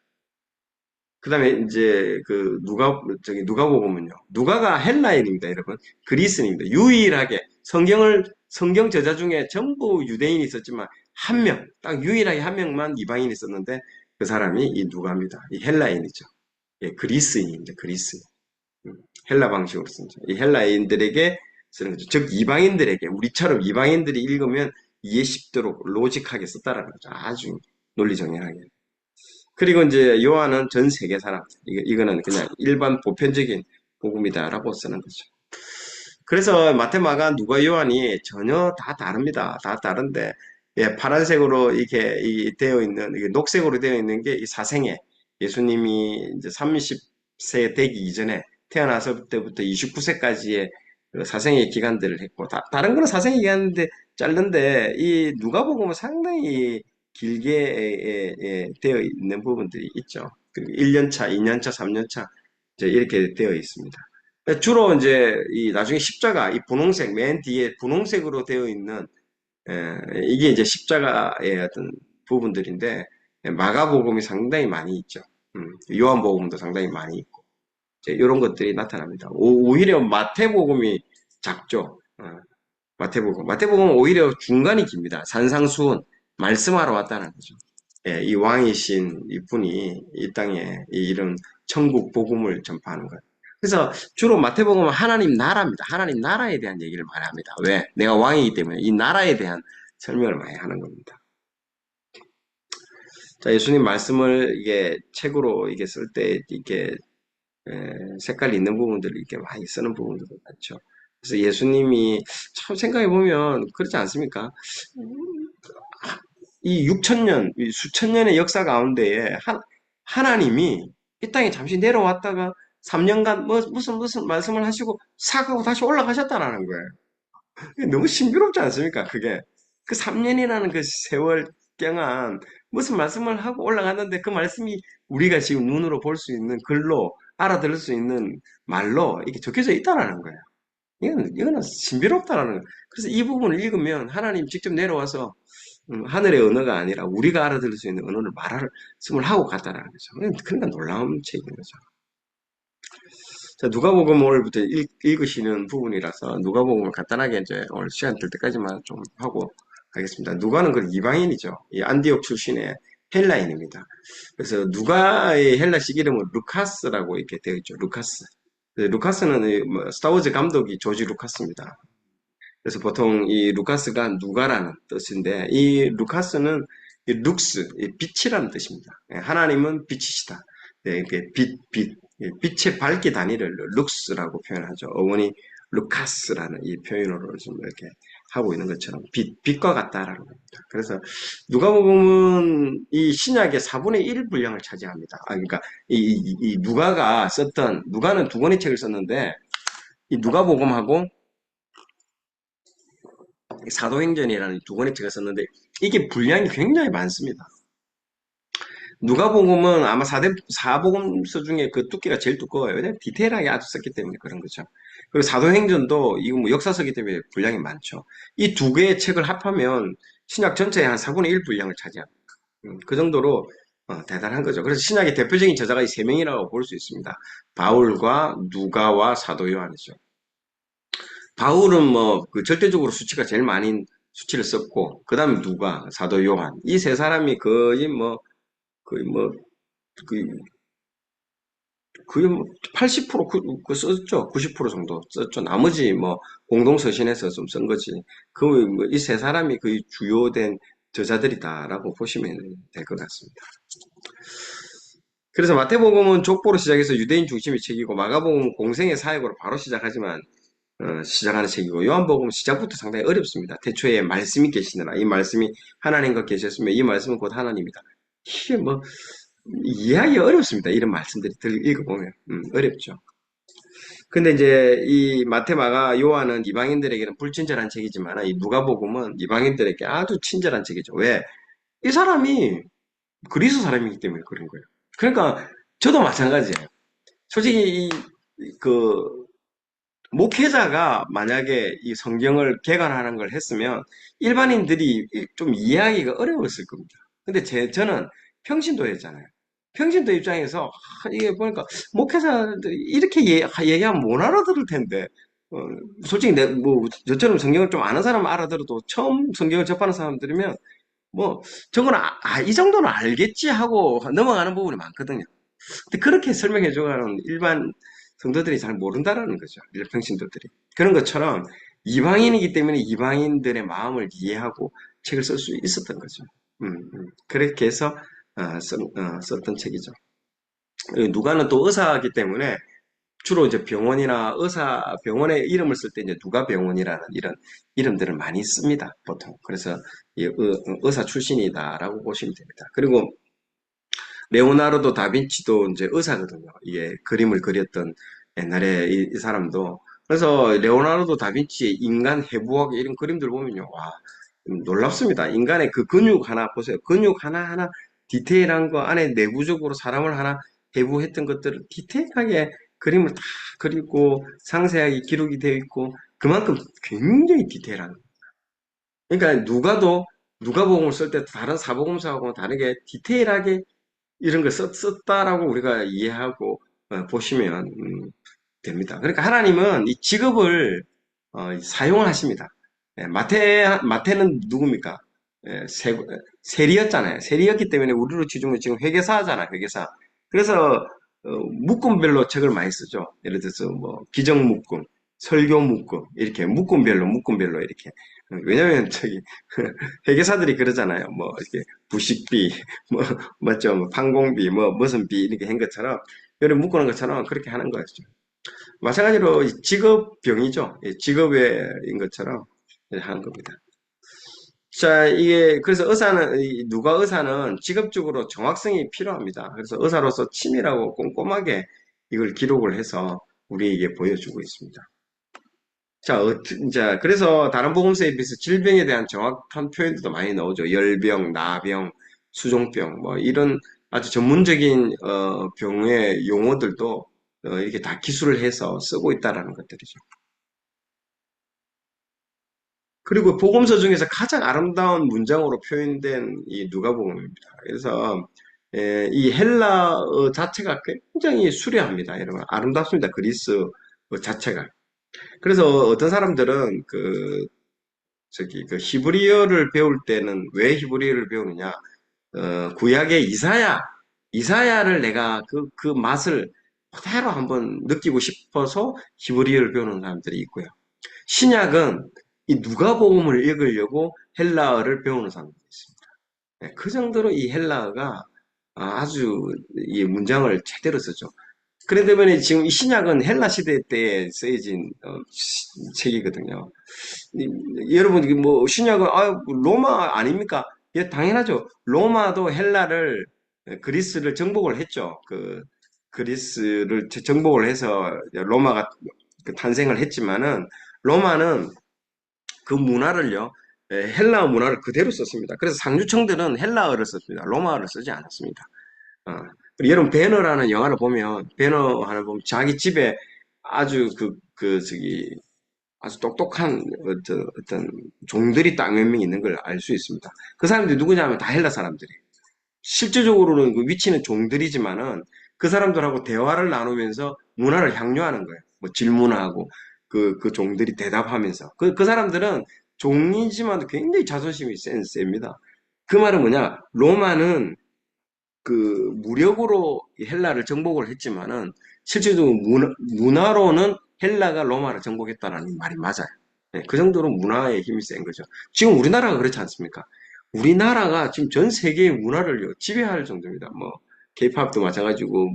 그 다음에 이제 누가복음은요. 누가가 헬라인입니다, 여러분. 그리스인입니다. 유일하게 성경 저자 중에 전부 유대인이 있었지만 딱 유일하게 한 명만 이방인이 있었는데 그 사람이 이 누가입니다. 이 헬라인이죠. 예, 그리스인입니다. 그리스인. 헬라 방식으로 쓴 거죠. 이 헬라인들에게 쓰는 거죠. 즉 이방인들에게 우리처럼 이방인들이 읽으면 이해 쉽도록 로직하게 썼다라는 거죠. 아주 논리정연하게. 그리고 이제 요한은 전 세계 사람. 이거는 그냥 일반 보편적인 복음이다라고 쓰는 거죠. 그래서 마테마가 누가 요한이 전혀 다 다릅니다. 다 다른데 파란색으로 이렇게 되어 있는 이게 녹색으로 되어 있는 게 이 사생애 예수님이 이제 30세 되기 이전에 태어나서 때부터 29세까지의 사생애 기간들을 했고 다른 거는 사생애 기간인데 짧은데 이 누가복음은 상당히 길게 되어 있는 부분들이 있죠. 1년차, 2년차, 3년차 이렇게 되어 있습니다. 주로 이제 이 나중에 십자가 이 분홍색 맨 뒤에 분홍색으로 되어 있는 이게 이제 십자가의 어떤 부분들인데 마가복음이 상당히 많이 있죠. 요한복음도 상당히 많이 있고 이런 것들이 나타납니다. 오히려 마태복음이 작죠. 마태복음은 오히려 중간이 깁니다. 산상수훈 말씀하러 왔다는 거죠. 이 왕이신 이분이 이 땅에 이런 천국 복음을 전파하는 거예요. 그래서 주로 마태복음은 하나님 나라입니다. 하나님 나라에 대한 얘기를 많이 합니다. 왜? 내가 왕이기 때문에 이 나라에 대한 설명을 많이 하는 겁니다. 자, 예수님 말씀을 이게 책으로 이게 쓸 때 이게 색깔이 있는 부분들을 이렇게 많이 쓰는 부분들도 많죠. 그래서 예수님이 참 생각해 보면 그렇지 않습니까? 이 6천년, 수천 년의 역사 가운데에 하나님이 이 땅에 잠시 내려왔다가 3년간 무슨 말씀을 하시고 싹 하고 다시 올라가셨다라는 거예요. 너무 신비롭지 않습니까? 그게. 그 3년이라는 그 세월 동안 무슨 말씀을 하고 올라갔는데 그 말씀이 우리가 지금 눈으로 볼 수 있는 글로 알아들을 수 있는 말로 이렇게 적혀져 있다라는 거예요. 이거는 신비롭다라는 거예요. 그래서 이 부분을 읽으면 하나님 직접 내려와서 하늘의 언어가 아니라 우리가 알아들을 수 있는 언어를 말씀을 하고 갔다라는 거죠. 그러니까 놀라운 책인 거죠. 자, 누가복음 오늘부터 읽으시는 부분이라서 누가복음을 간단하게 이제 오늘 시간 될 때까지만 좀 하고 가겠습니다. 누가는 그 이방인이죠. 이 안디옥 출신의 헬라인입니다. 그래서 누가의 헬라식 이름은 루카스라고 이렇게 되어 있죠. 루카스. 루카스는 스타워즈 감독이 조지 루카스입니다. 그래서 보통 이 루카스가 누가라는 뜻인데 이 루카스는 이 룩스, 이 빛이라는 뜻입니다. 예, 하나님은 빛이시다. 네, 이게 빛의 밝기 단위를 룩스라고 표현하죠. 어머니 루카스라는 이 표현으로 좀 이렇게 하고 있는 것처럼 빛과 같다라는 겁니다. 그래서 누가복음은 이 신약의 4분의 1 분량을 차지합니다. 그러니까 이 누가는 두 권의 책을 썼는데 이 누가복음하고 사도행전이라는 두 권의 책을 썼는데 이게 분량이 굉장히 많습니다. 누가복음은 아마 사복음서 중에 그 두께가 제일 두꺼워요. 왜냐면 디테일하게 아주 썼기 때문에 그런 거죠. 그리고 사도행전도 이거 뭐 역사서기 때문에 분량이 많죠. 이 두 개의 책을 합하면 신약 전체의 한 4분의 1 분량을 차지합니다. 그 정도로 대단한 거죠. 그래서 신약의 대표적인 저자가 이 세 명이라고 볼 수 있습니다. 바울과 누가와 사도 요한이죠. 바울은 뭐 그 절대적으로 수치가 제일 많은 수치를 썼고 그 다음에 누가 사도 요한 이 세 사람이 거의 뭐 그, 거의 뭐 80% 썼죠. 90% 정도 썼죠. 나머지 뭐 공동서신에서 좀 쓴 거지. 이 세 사람이 거의 주요된 저자들이다라고 보시면 될 것 같습니다. 그래서 마태복음은 족보로 시작해서 유대인 중심의 책이고 마가복음은 공생의 사역으로 바로 시작하지만 시작하는 책이고 요한복음은 시작부터 상당히 어렵습니다. 태초에 말씀이 계시느라 이 말씀이 하나님과 계셨으며 이 말씀은 곧 하나님이다. 이게 뭐 이해하기 어렵습니다. 이런 말씀들이 읽어보면 어렵죠. 근데 이제 이 마테마가 요한은 이방인들에게는 불친절한 책이지만 이 누가복음은 이방인들에게 아주 친절한 책이죠. 왜? 이 사람이 그리스 사람이기 때문에 그런 거예요. 그러니까 저도 마찬가지예요. 솔직히 그 목회자가 만약에 이 성경을 개관하는 걸 했으면 일반인들이 좀 이해하기가 어려웠을 겁니다. 근데 저는 평신도였잖아요. 평신도 입장에서 이게 보니까 목회자들이 이렇게 얘기하면 못 알아들을 텐데 어, 솔직히 저처럼 성경을 좀 아는 사람 알아들어도 처음 성경을 접하는 사람들이면 뭐 저건 이 정도는 알겠지 하고 넘어가는 부분이 많거든요. 근데 그렇게 설명해 줘가는 일반 성도들이 잘 모른다라는 거죠. 일평신도들이. 그런 것처럼 이방인이기 때문에 이방인들의 마음을 이해하고 책을 쓸 수 있었던 거죠. 그렇게 해서 썼던 책이죠. 누가는 또 의사이기 때문에 주로 이제 병원이나 병원의 이름을 쓸 때 이제 누가 병원이라는 이런 이름들을 많이 씁니다, 보통. 그래서 의사 출신이다라고 보시면 됩니다. 그리고 레오나르도 다빈치도 이제 의사거든요. 이게 그림을 그렸던 옛날에 이 사람도. 그래서 레오나르도 다빈치의 인간 해부학 이런 그림들 보면요. 와, 놀랍습니다. 인간의 그 근육 하나 보세요. 근육 하나하나 디테일한 거 안에 내부적으로 사람을 하나 해부했던 것들을 디테일하게 그림을 다 그리고 상세하게 기록이 되어 있고 그만큼 굉장히 디테일한. 그러니까 누가복음을 쓸 때 다른 사복음서하고는 다르게 디테일하게 이런 걸 썼다라고 우리가 이해하고 보시면 됩니다. 그러니까 하나님은 이 직업을 사용을 하십니다. 마태는 누굽니까? 세리였잖아요. 세리였기 때문에 우리로 치면 지금 회계사잖아요. 회계사. 그래서 묶음별로 책을 많이 쓰죠. 예를 들어서 뭐 기정묶음, 설교묶음 이렇게 묶음별로 이렇게. 왜냐면 저기 회계사들이 그러잖아요. 뭐 이렇게 부식비, 뭐 맞죠? 뭐 판공비, 뭐 무슨 비 이렇게 한 것처럼 이런 묶어놓은 것처럼 그렇게 하는 거죠. 마찬가지로 직업병이죠. 직업인 것처럼 하는 겁니다. 자, 그래서 누가 의사는 직업적으로 정확성이 필요합니다. 그래서 의사로서 치밀하고 꼼꼼하게 이걸 기록을 해서 우리에게 보여주고 있습니다. 자, 그래서 다른 보험사에 비해서 질병에 대한 정확한 표현도 많이 나오죠. 열병, 나병, 수종병, 뭐 이런 아주 전문적인 병의 용어들도 이렇게 다 기술을 해서 쓰고 있다라는 것들이죠. 그리고 복음서 중에서 가장 아름다운 문장으로 표현된 이 누가복음입니다. 그래서 이 헬라어 자체가 굉장히 수려합니다. 여러분 아름답습니다. 그리스 자체가. 그래서 어떤 사람들은 그 히브리어를 배울 때는 왜 히브리어를 배우느냐? 구약의 이사야를 내가 그 맛을 그대로 한번 느끼고 싶어서 히브리어를 배우는 사람들이 있고요. 신약은 이 누가복음을 읽으려고 헬라어를 배우는 사람들이 있습니다. 네, 그 정도로 이 헬라어가 아주 이 문장을 제대로 쓰죠. 그런데 때문에 지금 이 신약은 헬라 시대 때 쓰여진 책이거든요. 여러분, 이게 뭐, 신약은, 로마 아닙니까? 예, 당연하죠. 로마도 헬라를, 그리스를 정복을 했죠. 그리스를 정복을 해서 로마가 그 탄생을 했지만은, 로마는 그 문화를요, 헬라어 문화를 그대로 썼습니다. 그래서 상류층들은 헬라어를 썼습니다. 로마어를 쓰지 않았습니다. 어. 그리고 여러분, 배너라는 영화를 보면, 배너 하나 보면 자기 집에 아주 아주 똑똑한 어떤 종들이 딱 몇 명 있는 걸 알 수 있습니다. 그 사람들이 누구냐면 다 헬라 사람들이에요. 실질적으로는 그 위치는 종들이지만은 그 사람들하고 대화를 나누면서 문화를 향유하는 거예요. 뭐 질문하고 그 종들이 대답하면서. 그 사람들은 종이지만 굉장히 자존심이 셉니다. 그 말은 뭐냐? 로마는 그 무력으로 헬라를 정복을 했지만은 실질적으로 문화로는 헬라가 로마를 정복했다라는 말이 맞아요. 네, 그 정도로 문화의 힘이 센 거죠. 지금 우리나라가 그렇지 않습니까? 우리나라가 지금 전 세계의 문화를 지배할 정도입니다. 뭐 케이팝도 마찬가지고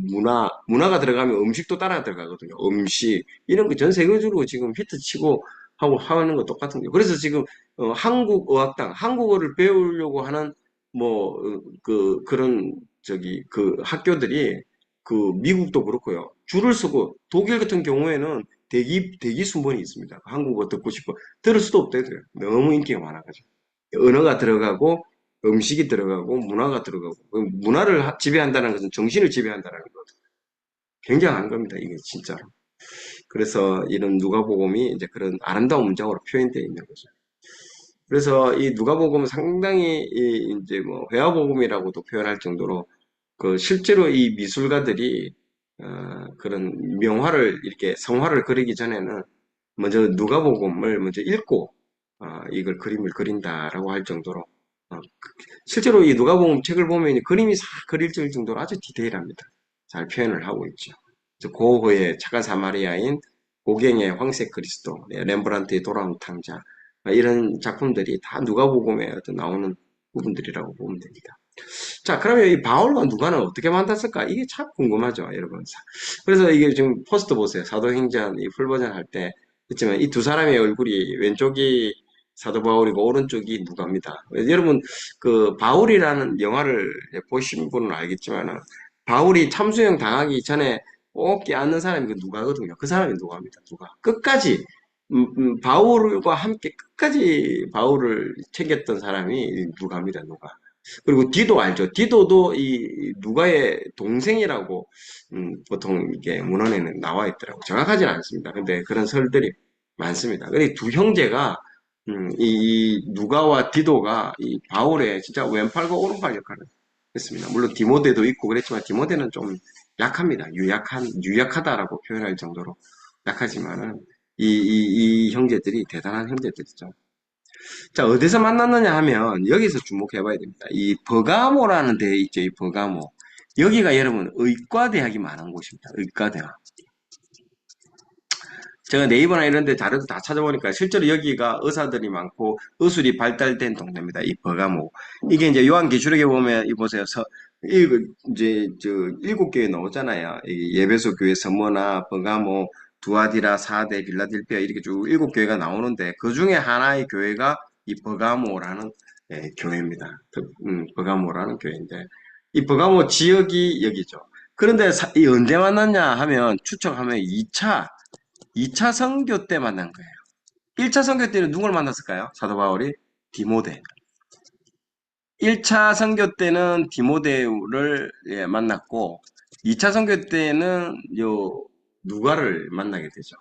문화가 들어가면 음식도 따라 들어가거든요. 음식 이런 거 전 세계적으로 지금 히트치고 하고 하는 거 똑같은 거예요. 그래서 지금 한국어학당 한국어를 배우려고 하는 뭐 그런 그 학교들이 미국도 그렇고요. 줄을 서고 독일 같은 경우에는 대기 순번이 있습니다. 한국어 듣고 싶어 들을 수도 없대요. 너무 인기가 많아가지고 언어가 들어가고 음식이 들어가고 문화가 들어가고 문화를 지배한다는 것은 정신을 지배한다는 것 굉장한 겁니다. 이게 진짜로. 그래서 이런 누가복음이 이제 그런 아름다운 문장으로 표현되어 있는 거죠. 그래서 이 누가복음은 상당히 이제 뭐 회화복음이라고도 표현할 정도로 실제로 이 미술가들이 그런 명화를 이렇게 성화를 그리기 전에는 먼저 누가복음을 먼저 읽고 이걸 그림을 그린다라고 할 정도로 실제로 이 누가복음 책을 보면 그림이 싹 그려질 정도로 아주 디테일합니다. 잘 표현을 하고 있죠. 고흐의 착한 사마리아인, 고갱의 황색 그리스도, 렘브란트의 돌아온 탕자 이런 작품들이 다 누가복음에 어떤 나오는 부분들이라고 보면 됩니다. 자, 그러면 이 바울과 누가는 어떻게 만났을까? 이게 참 궁금하죠, 여러분. 그래서 이게 지금 포스터 보세요. 사도행전 이 풀버전 할 때 했지만 이 두 사람의 얼굴이 왼쪽이 사도 바울이고 오른쪽이 누가입니다. 여러분 그 바울이라는 영화를 보신 분은 알겠지만 바울이 참수형 당하기 전에 꼭 껴안는 사람이 그 누가거든요. 그 사람이 누가입니다. 누가 끝까지 바울과 함께 끝까지 바울을 챙겼던 사람이 누가입니다. 누가. 그리고 디도 알죠? 디도도 이 누가의 동생이라고 보통 이게 문헌에는 나와 있더라고. 정확하지는 않습니다. 근데 그런 설들이 많습니다. 근데 두 형제가 이 누가와 디도가 이 바울의 진짜 왼팔과 오른팔 역할을 했습니다. 물론 디모데도 있고 그랬지만 디모데는 좀 약합니다. 유약하다라고 표현할 정도로 약하지만은 이 형제들이 대단한 형제들이죠. 자, 어디서 만났느냐 하면 여기서 주목해 봐야 됩니다. 이 버가모라는 데 있죠. 이 버가모. 여기가 여러분 의과대학이 많은 곳입니다. 의과대학. 제가 네이버나 이런 데 자료도 다 찾아보니까 실제로 여기가 의사들이 많고 의술이 발달된 동네입니다. 이 버가모. 이게 이제 요한계시록에 보면 이 보세요. 이제 저 일곱 교회 나오잖아요. 이 예배소 교회 서머나 버가모 두아디라 사대 빌라델피아 이렇게 쭉 일곱 교회가 나오는데 그 중에 하나의 교회가 이 버가모라는 교회입니다. 버가모라는 교회인데 이 버가모 지역이 여기죠. 그런데 이 언제 만났냐 하면 추측하면 2차 선교 때 만난 거예요. 1차 선교 때는 누굴 만났을까요? 사도 바울이 디모데. 1차 선교 때는 디모데를 만났고 2차 선교 때는 누가를 만나게 되죠.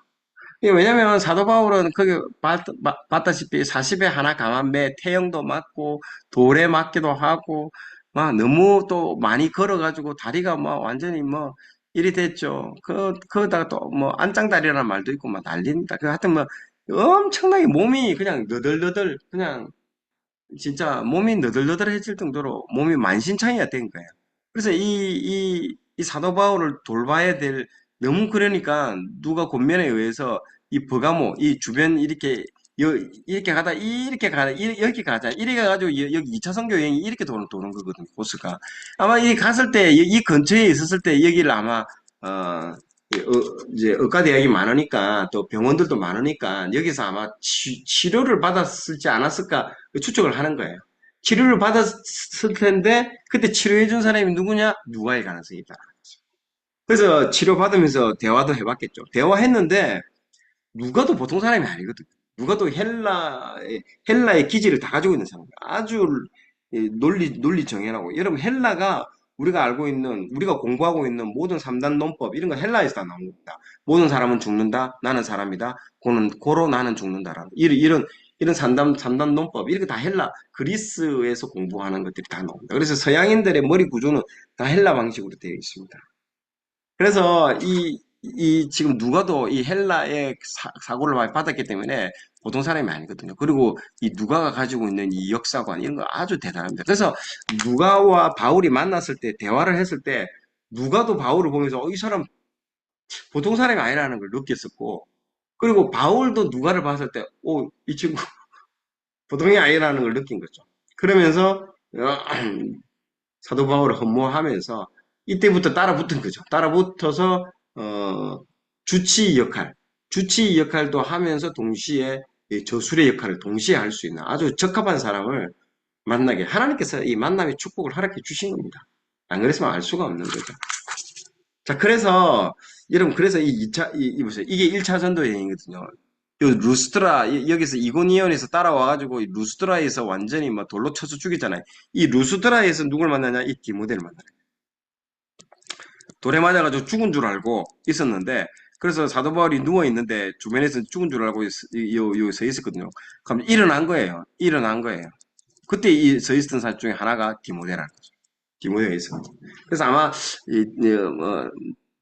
왜냐면 사도 바울은 거기 봤다시피 40에 하나 강한 매 태형도 맞고 돌에 맞기도 하고 막 너무 또 많이 걸어가지고 다리가 뭐 완전히 뭐 이리 됐죠. 그거다가 또 뭐 안짱다리라는 말도 있고 막 난립니다. 하여튼 뭐 엄청나게 몸이 그냥 너덜너덜 그냥 진짜 몸이 너덜너덜해질 정도로 몸이 만신창이가 된 거예요. 그래서 이 사도 바울을 돌봐야 될, 너무 그러니까 누가 권면에 의해서 이 버가모, 이 주변 이렇게 가다, 이렇게 가다, 여기 가자. 이렇게 가가지고 여기 2차 선교 여행이 이렇게 도는 거거든요, 코스가. 아마 이 갔을 때, 이 근처에 있었을 때 여기를 아마, 어, 이제 의과대학이 많으니까 또 병원들도 많으니까 여기서 아마 치료를 받았을지 않았을까 추측을 하는 거예요. 치료를 받았을 텐데 그때 치료해준 사람이 누구냐? 누가일 가능성이 있다. 그래서 치료받으면서 대화도 해봤겠죠. 대화했는데 누가도 보통 사람이 아니거든. 누가도 헬라의 기질을 다 가지고 있는 사람이야. 아주 논리 정연하고. 여러분, 헬라가 우리가 알고 있는, 우리가 공부하고 있는 모든 3단 논법, 이런 거 헬라에서 다 나온 겁니다. 모든 사람은 죽는다. 나는 사람이다. 고로 나는 죽는다라는. 이런 3단 논법, 이렇게 다 헬라, 그리스에서 공부하는 것들이 다 나옵니다. 그래서 서양인들의 머리 구조는 다 헬라 방식으로 되어 있습니다. 그래서 지금 누가도 이 헬라의 사고를 많이 받았기 때문에 보통 사람이 아니거든요. 그리고 이 누가가 가지고 있는 이 역사관 이런 거 아주 대단합니다. 그래서 누가와 바울이 만났을 때 대화를 했을 때 누가도 바울을 보면서 이 사람 보통 사람이 아니라는 걸 느꼈었고 그리고 바울도 누가를 봤을 때 이 친구 보통이 아니라는 걸 느낀 거죠. 그러면서 사도 바울을 흠모하면서 이때부터 따라붙은 거죠. 따라붙어서 주치 역할, 주치 역할도 하면서 동시에 이 저술의 역할을 동시에 할 수 있는 아주 적합한 사람을 만나게 하나님께서 이 만남의 축복을 허락해 주신 겁니다. 안 그랬으면 알 수가 없는 거죠. 자, 그래서 여러분 그래서 이 2차 보세요. 이게 1차 전도 여행이거든요. 요 루스트라 여기서 이고니온에서 따라와가지고 이 루스트라에서 완전히 막 돌로 쳐서 죽이잖아요. 이 루스트라에서 누굴 만나냐? 이 디모데를 만나요. 돌에 맞아가지고 죽은 줄 알고 있었는데 그래서 사도 바울이 누워 있는데 주변에서 죽은 줄 알고 서 있었거든요. 그럼 일어난 거예요. 일어난 거예요. 그때 이 서 있었던 사람 중에 하나가 디모데라는 거죠. 디모데가 있었 그래서 아마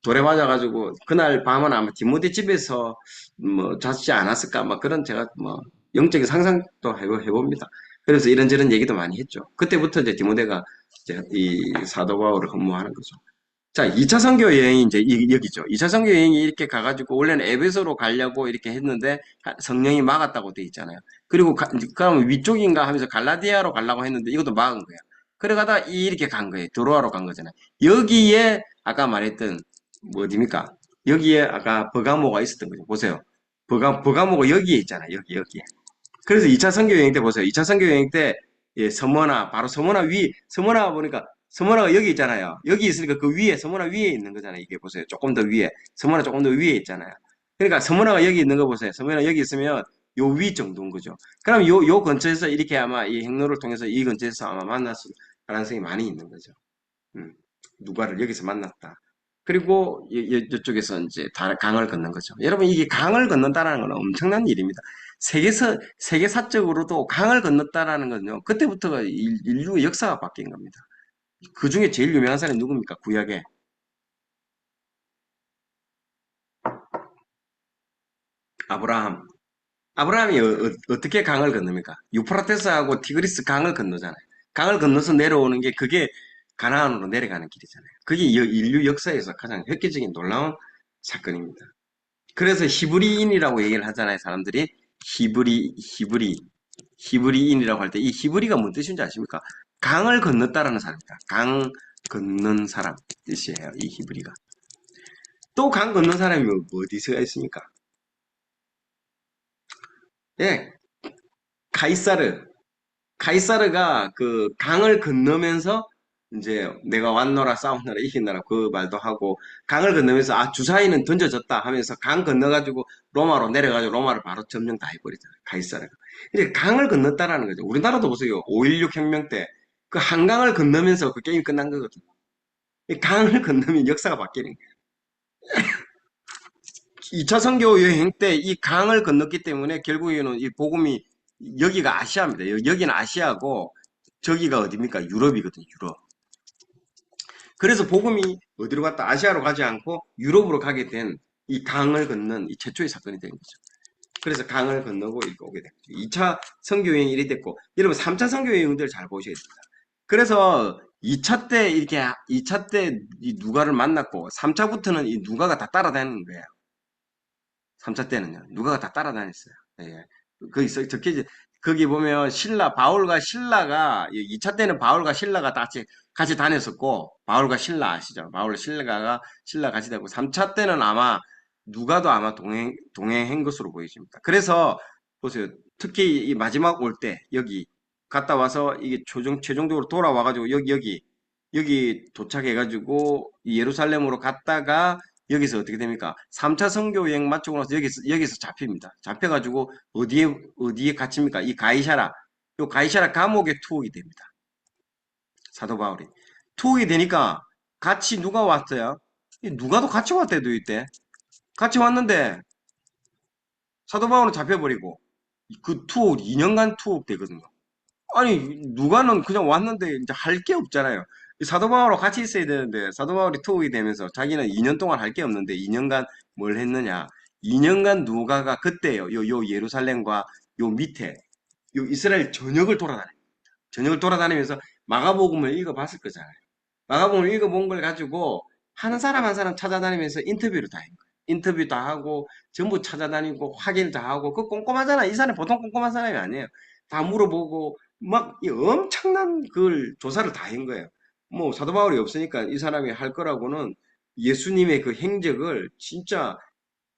돌에 맞아가지고 그날 밤은 아마 디모데 집에서 뭐 자지 않았을까 막 그런 제가 뭐 영적인 상상도 해봅니다. 그래서 이런저런 얘기도 많이 했죠. 그때부터 이제 디모데가 이제 이 사도 바울을 흠모하는 거죠. 자, 2차 선교 여행이 이제 여기죠. 2차 선교 여행이 이렇게 가가지고 원래는 에베소로 가려고 이렇게 했는데 성령이 막았다고 돼 있잖아요. 그리고 그러면 위쪽인가 하면서 갈라디아로 가려고 했는데 이것도 막은 거예요. 그래가다 이렇게 간 거예요. 도로아로 간 거잖아요. 여기에 아까 말했던 뭐 어디입니까? 여기에 아까 버가모가 있었던 거죠. 보세요. 버가모가 여기에 있잖아요. 여기에. 그래서 2차 선교 여행 때 보세요. 2차 선교 여행 때 예, 서머나 바로 서머나 보니까 서머나가 여기 있잖아요. 여기 있으니까 그 위에 서머나 위에 있는 거잖아요. 이게 보세요. 조금 더 위에 서머나 조금 더 위에 있잖아요. 그러니까 서머나가 여기 있는 거 보세요. 서머나 여기 있으면 요 위 정도인 거죠. 그럼 요 근처에서 이렇게 아마 이 행로를 통해서 이 근처에서 아마 만났을 가능성이 많이 있는 거죠. 음, 누가를 여기서 만났다. 그리고 이쪽에서 이제 강을 건넌 거죠. 여러분 이게 강을 건넌다라는 건 엄청난 일입니다. 세계사적으로도 강을 건넜다라는 건요. 그때부터가 인류의 역사가 바뀐 겁니다. 그 중에 제일 유명한 사람이 누굽니까? 구약에 아브라함. 아브라함이 떻게 강을 건넙니까? 유프라테스하고 티그리스 강을 건너잖아요. 강을 건너서 내려오는 게 그게 가나안으로 내려가는 길이잖아요. 그게 인류 역사에서 가장 획기적인 놀라운 사건입니다. 그래서 히브리인이라고 얘기를 하잖아요, 사람들이. 히브리인이라고 할 때 이 히브리가 뭔 뜻인지 아십니까? 강을 건넜다라는 사람입니다. 강 건넌 사람 뜻이에요, 이 히브리가. 또 강 건넌 사람이 어디서 있습니까? 예, 카이사르. 카이사르가 그 강을 건너면서 이제 내가 왔노라 싸우노라 이긴노라 그 말도 하고 강을 건너면서 주사위는 던져졌다 하면서 강 건너가지고 로마로 내려가지고 로마를 바로 점령 다 해버리잖아요. 카이사르가. 이제 강을 건넜다라는 거죠. 우리나라도 보세요. 5.16 혁명 때 그 한강을 건너면서 그 게임이 끝난 거거든요. 이 강을 건너면 역사가 바뀌는 거예요. 2차 선교 여행 때 이 강을 건넜기 때문에 결국에는 이 복음이 여기가 아시아입니다. 여기는 아시아고 저기가 어디입니까? 유럽이거든요. 유럽. 그래서 복음이 어디로 갔다? 아시아로 가지 않고 유럽으로 가게 된 이 강을 건넌 이 최초의 사건이 된 거죠. 그래서 강을 건너고 이렇게 오게 됐죠. 2차 선교여행이 이리 됐고, 여러분 3차 선교여행들 잘 보셔야 됩니다. 그래서 2차 때 이렇게 2차 때 이 누가를 만났고 3차부터는 이 누가가 다 따라다니는 거예요. 3차 때는요. 누가가 다 따라다녔어요. 예. 거기 적혀 거기 보면 바울과 신라가 2차 때는 바울과 신라가 같이 다녔었고 바울과 신라 아시죠? 바울과 신라 같이 다니고 3차 때는 아마 누가도 아마 동행한 것으로 보여집니다. 그래서 보세요. 특히 이 마지막 올 때 여기 갔다 와서 이게 최종적으로 돌아와가지고 여기 도착해가지고 예루살렘으로 갔다가 여기서 어떻게 됩니까? 3차 선교 여행 마치고 나서 여기서 잡힙니다. 잡혀가지고 어디에 갇힙니까? 이 가이사라 감옥에 투옥이 됩니다. 사도 바울이. 투옥이 되니까 같이 누가 왔어요? 누가도 같이 왔대요, 이때. 같이 왔는데 사도 바울은 잡혀버리고 그 투옥 2년간 투옥 되거든요. 아니 누가는 그냥 왔는데 이제 할 게 없잖아요. 사도 바울하고 같이 있어야 되는데 사도 바울이 투옥이 되면서 자기는 2년 동안 할 게 없는데 2년간 뭘 했느냐? 2년간 누가가 그때요. 요 예루살렘과 요 밑에 요 이스라엘 전역을 돌아다니면서 마가복음을 읽어봤을 거잖아요. 마가복음을 읽어본 걸 가지고 한 사람 한 사람 찾아다니면서 인터뷰를 다 한 거예요. 인터뷰 다 하고 전부 찾아다니고 확인 다 하고 그 꼼꼼하잖아. 이 사람이 보통 꼼꼼한 사람이 아니에요. 다 물어보고 막 이 엄청난 그 조사를 다 한 거예요. 뭐 사도 바울이 없으니까 이 사람이 할 거라고는 예수님의 그 행적을 진짜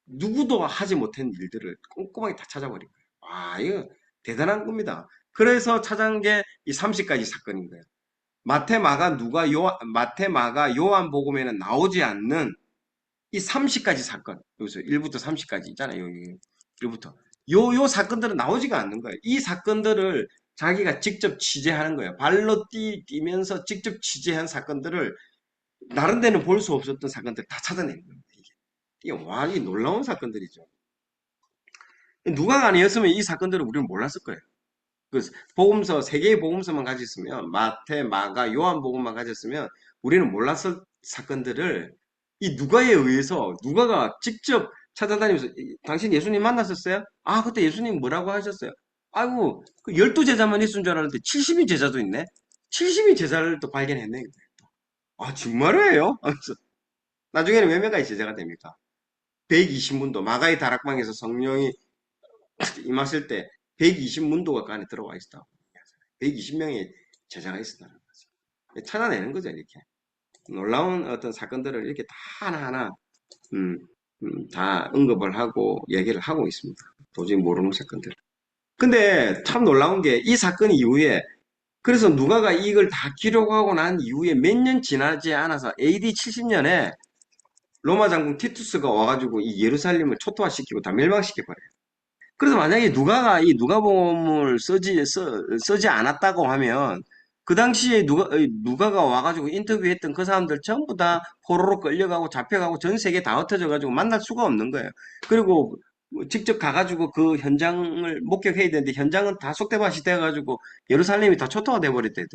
누구도 하지 못한 일들을 꼼꼼하게 다 찾아버린 거예요. 와, 이거 대단한 겁니다. 그래서 찾은 게 이 30가지 사건인 거예요. 마태, 마가, 요한복음에는 나오지 않는 이 30가지 사건. 여기서 1부터 30까지 있잖아요. 여기 1부터. 요 사건들은 나오지가 않는 거예요. 이 사건들을 자기가 직접 취재하는 거예요. 발로 뛰면서 직접 취재한 사건들을 다른 데는 볼 수 없었던 사건들 다 찾아낸 거예요. 이게 완전히 놀라운 사건들이죠. 누가가 아니었으면 이 사건들을 우리는 몰랐을 거예요. 그 복음서 세 개의 복음서만 가졌으면 마태, 마가, 요한복음만 가졌으면 우리는 몰랐을 사건들을 이 누가에 의해서 누가가 직접 찾아다니면서 당신 예수님 만났었어요? 아 그때 예수님 뭐라고 하셨어요? 아이고 그 12제자만 있은 줄 알았는데 70인 제자도 있네. 70인 제자를 또 발견했네. 아 정말이에요? 하면서 나중에는 몇 명까지 제자가 됩니까? 120문도 마가의 다락방에서 성령이 임하실 때 120문도가 그 안에 들어와 있다. 120명의 제자가 있었다는 거죠. 찾아내는 거죠, 이렇게. 놀라운 어떤 사건들을 이렇게 다 하나하나, 음, 다 언급을 하고 얘기를 하고 있습니다. 도저히 모르는 사건들. 근데 참 놀라운 게 이 사건 이후에 그래서 누가가 이걸 다 기록하고 난 이후에 몇 년 지나지 않아서 AD 70년에 로마 장군 티투스가 와가지고 이 예루살렘을 초토화시키고 다 멸망시켜버려요. 그래서 만약에 누가가 이 누가복음을 쓰지 않았다고 하면 그 당시에 누가가 와가지고 인터뷰했던 그 사람들 전부 다 포로로 끌려가고 잡혀가고 전 세계 다 흩어져가지고 만날 수가 없는 거예요. 그리고 직접 가가지고 그 현장을 목격해야 되는데 현장은 다 쏙대밭이 돼가지고 예루살렘이 다 초토화 돼버렸대요.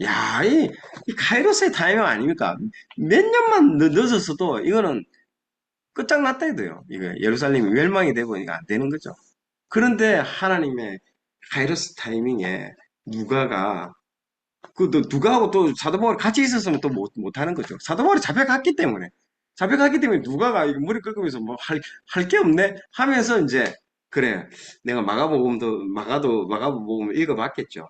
야, 이 카이로스의 타이밍 아닙니까? 몇 년만 늦었어도 이거는 끝장났다 해도요. 이거 예루살렘이 멸망이 되고 이거 안 되는 거죠. 그런데 하나님의 카이로스 타이밍에 누가가 누가하고 또 사도 바울이 같이 있었으면 또 못하는 거죠. 사도 바울이 잡혀갔기 때문에 누가가 이거 머리 긁으면서 뭐 할 게 없네 하면서 이제 그래 내가 마가복음을 읽어봤겠죠.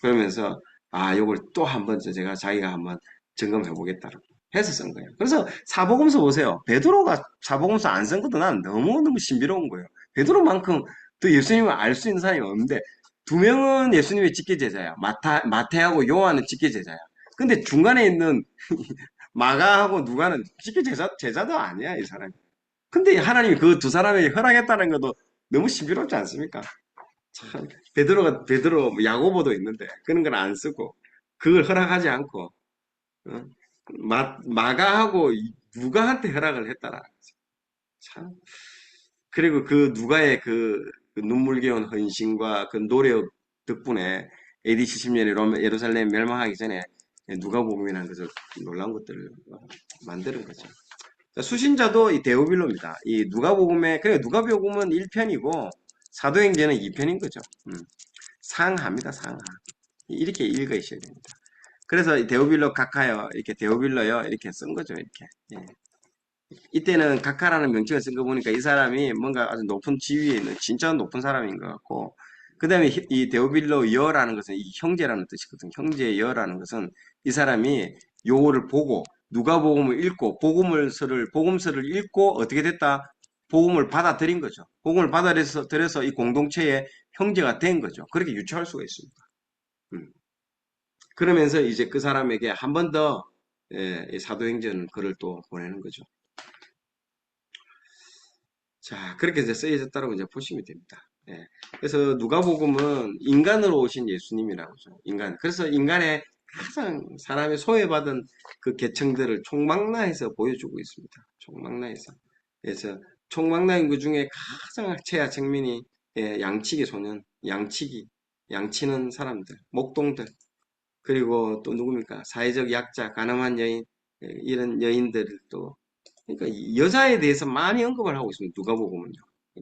그러면서 아 요걸 또 한번 자기가 한번 점검해 보겠다라고 해서 쓴 거예요. 그래서 사복음서 보세요. 베드로가 사복음서 안 쓴 것도 난 너무너무 신비로운 거예요. 베드로만큼 또 예수님을 알 수 있는 사람이 없는데 두 명은 예수님의 직계 제자야. 마태하고 요한은 직계 제자야. 근데 중간에 있는 마가하고 누가는 직계 제자도 아니야, 이 사람이. 근데 하나님이 그 두 사람에게 허락했다는 것도 너무 신비롭지 않습니까? 참, 베드로, 뭐 야고보도 있는데, 그런 걸 안 쓰고, 그걸 허락하지 않고, 어? 마가하고 누가한테 허락을 했다라. 참. 그리고 그 누가의 그 눈물겨운 헌신과 그 노력 덕분에 AD 70년에 예루살렘 멸망하기 전에 누가복음이라는 것을 놀라운 것들을 만드는 거죠. 수신자도 이 데오빌로입니다. 이 누가복음에 그래 누가복음은 1편이고 사도행전은 2편인 거죠. 상하입니다. 상하. 이렇게 읽으셔야 됩니다. 그래서 이 데오빌로 각하여 이렇게 데오빌로요 이렇게 쓴 거죠. 이렇게. 예. 이때는 각하라는 명칭을 쓴 거 보니까 이 사람이 뭔가 아주 높은 지위에 있는 진짜 높은 사람인 것 같고 그 다음에 이 데오빌로 여라는 것은 이 형제라는 뜻이거든요. 형제의 여라는 것은 이 사람이 요거를 보고 누가복음을 읽고 복음서를 읽고 어떻게 됐다? 복음을 받아들인 거죠. 복음을 받아들여서 이 공동체의 형제가 된 거죠. 그렇게 유추할 수가 있습니다. 음. 그러면서 이제 그 사람에게 한 번 더 사도행전 글을 또 보내는 거죠. 자, 그렇게 이제 쓰여졌다고 이제 보시면 됩니다. 예. 그래서 누가복음은 인간으로 오신 예수님이라고 하죠. 인간. 그래서 인간의 가장 사람의 소외받은 그 계층들을 총망라해서 보여주고 있습니다. 총망라해서. 그래서 총망라인 그 중에 가장 최하 측면이 양치기 소년, 양치는 사람들, 목동들, 그리고 또 누굽니까? 사회적 약자, 가늠한 여인, 이런 여인들도 그러니까 이 여자에 대해서 많이 언급을 하고 있습니다. 누가복음은요.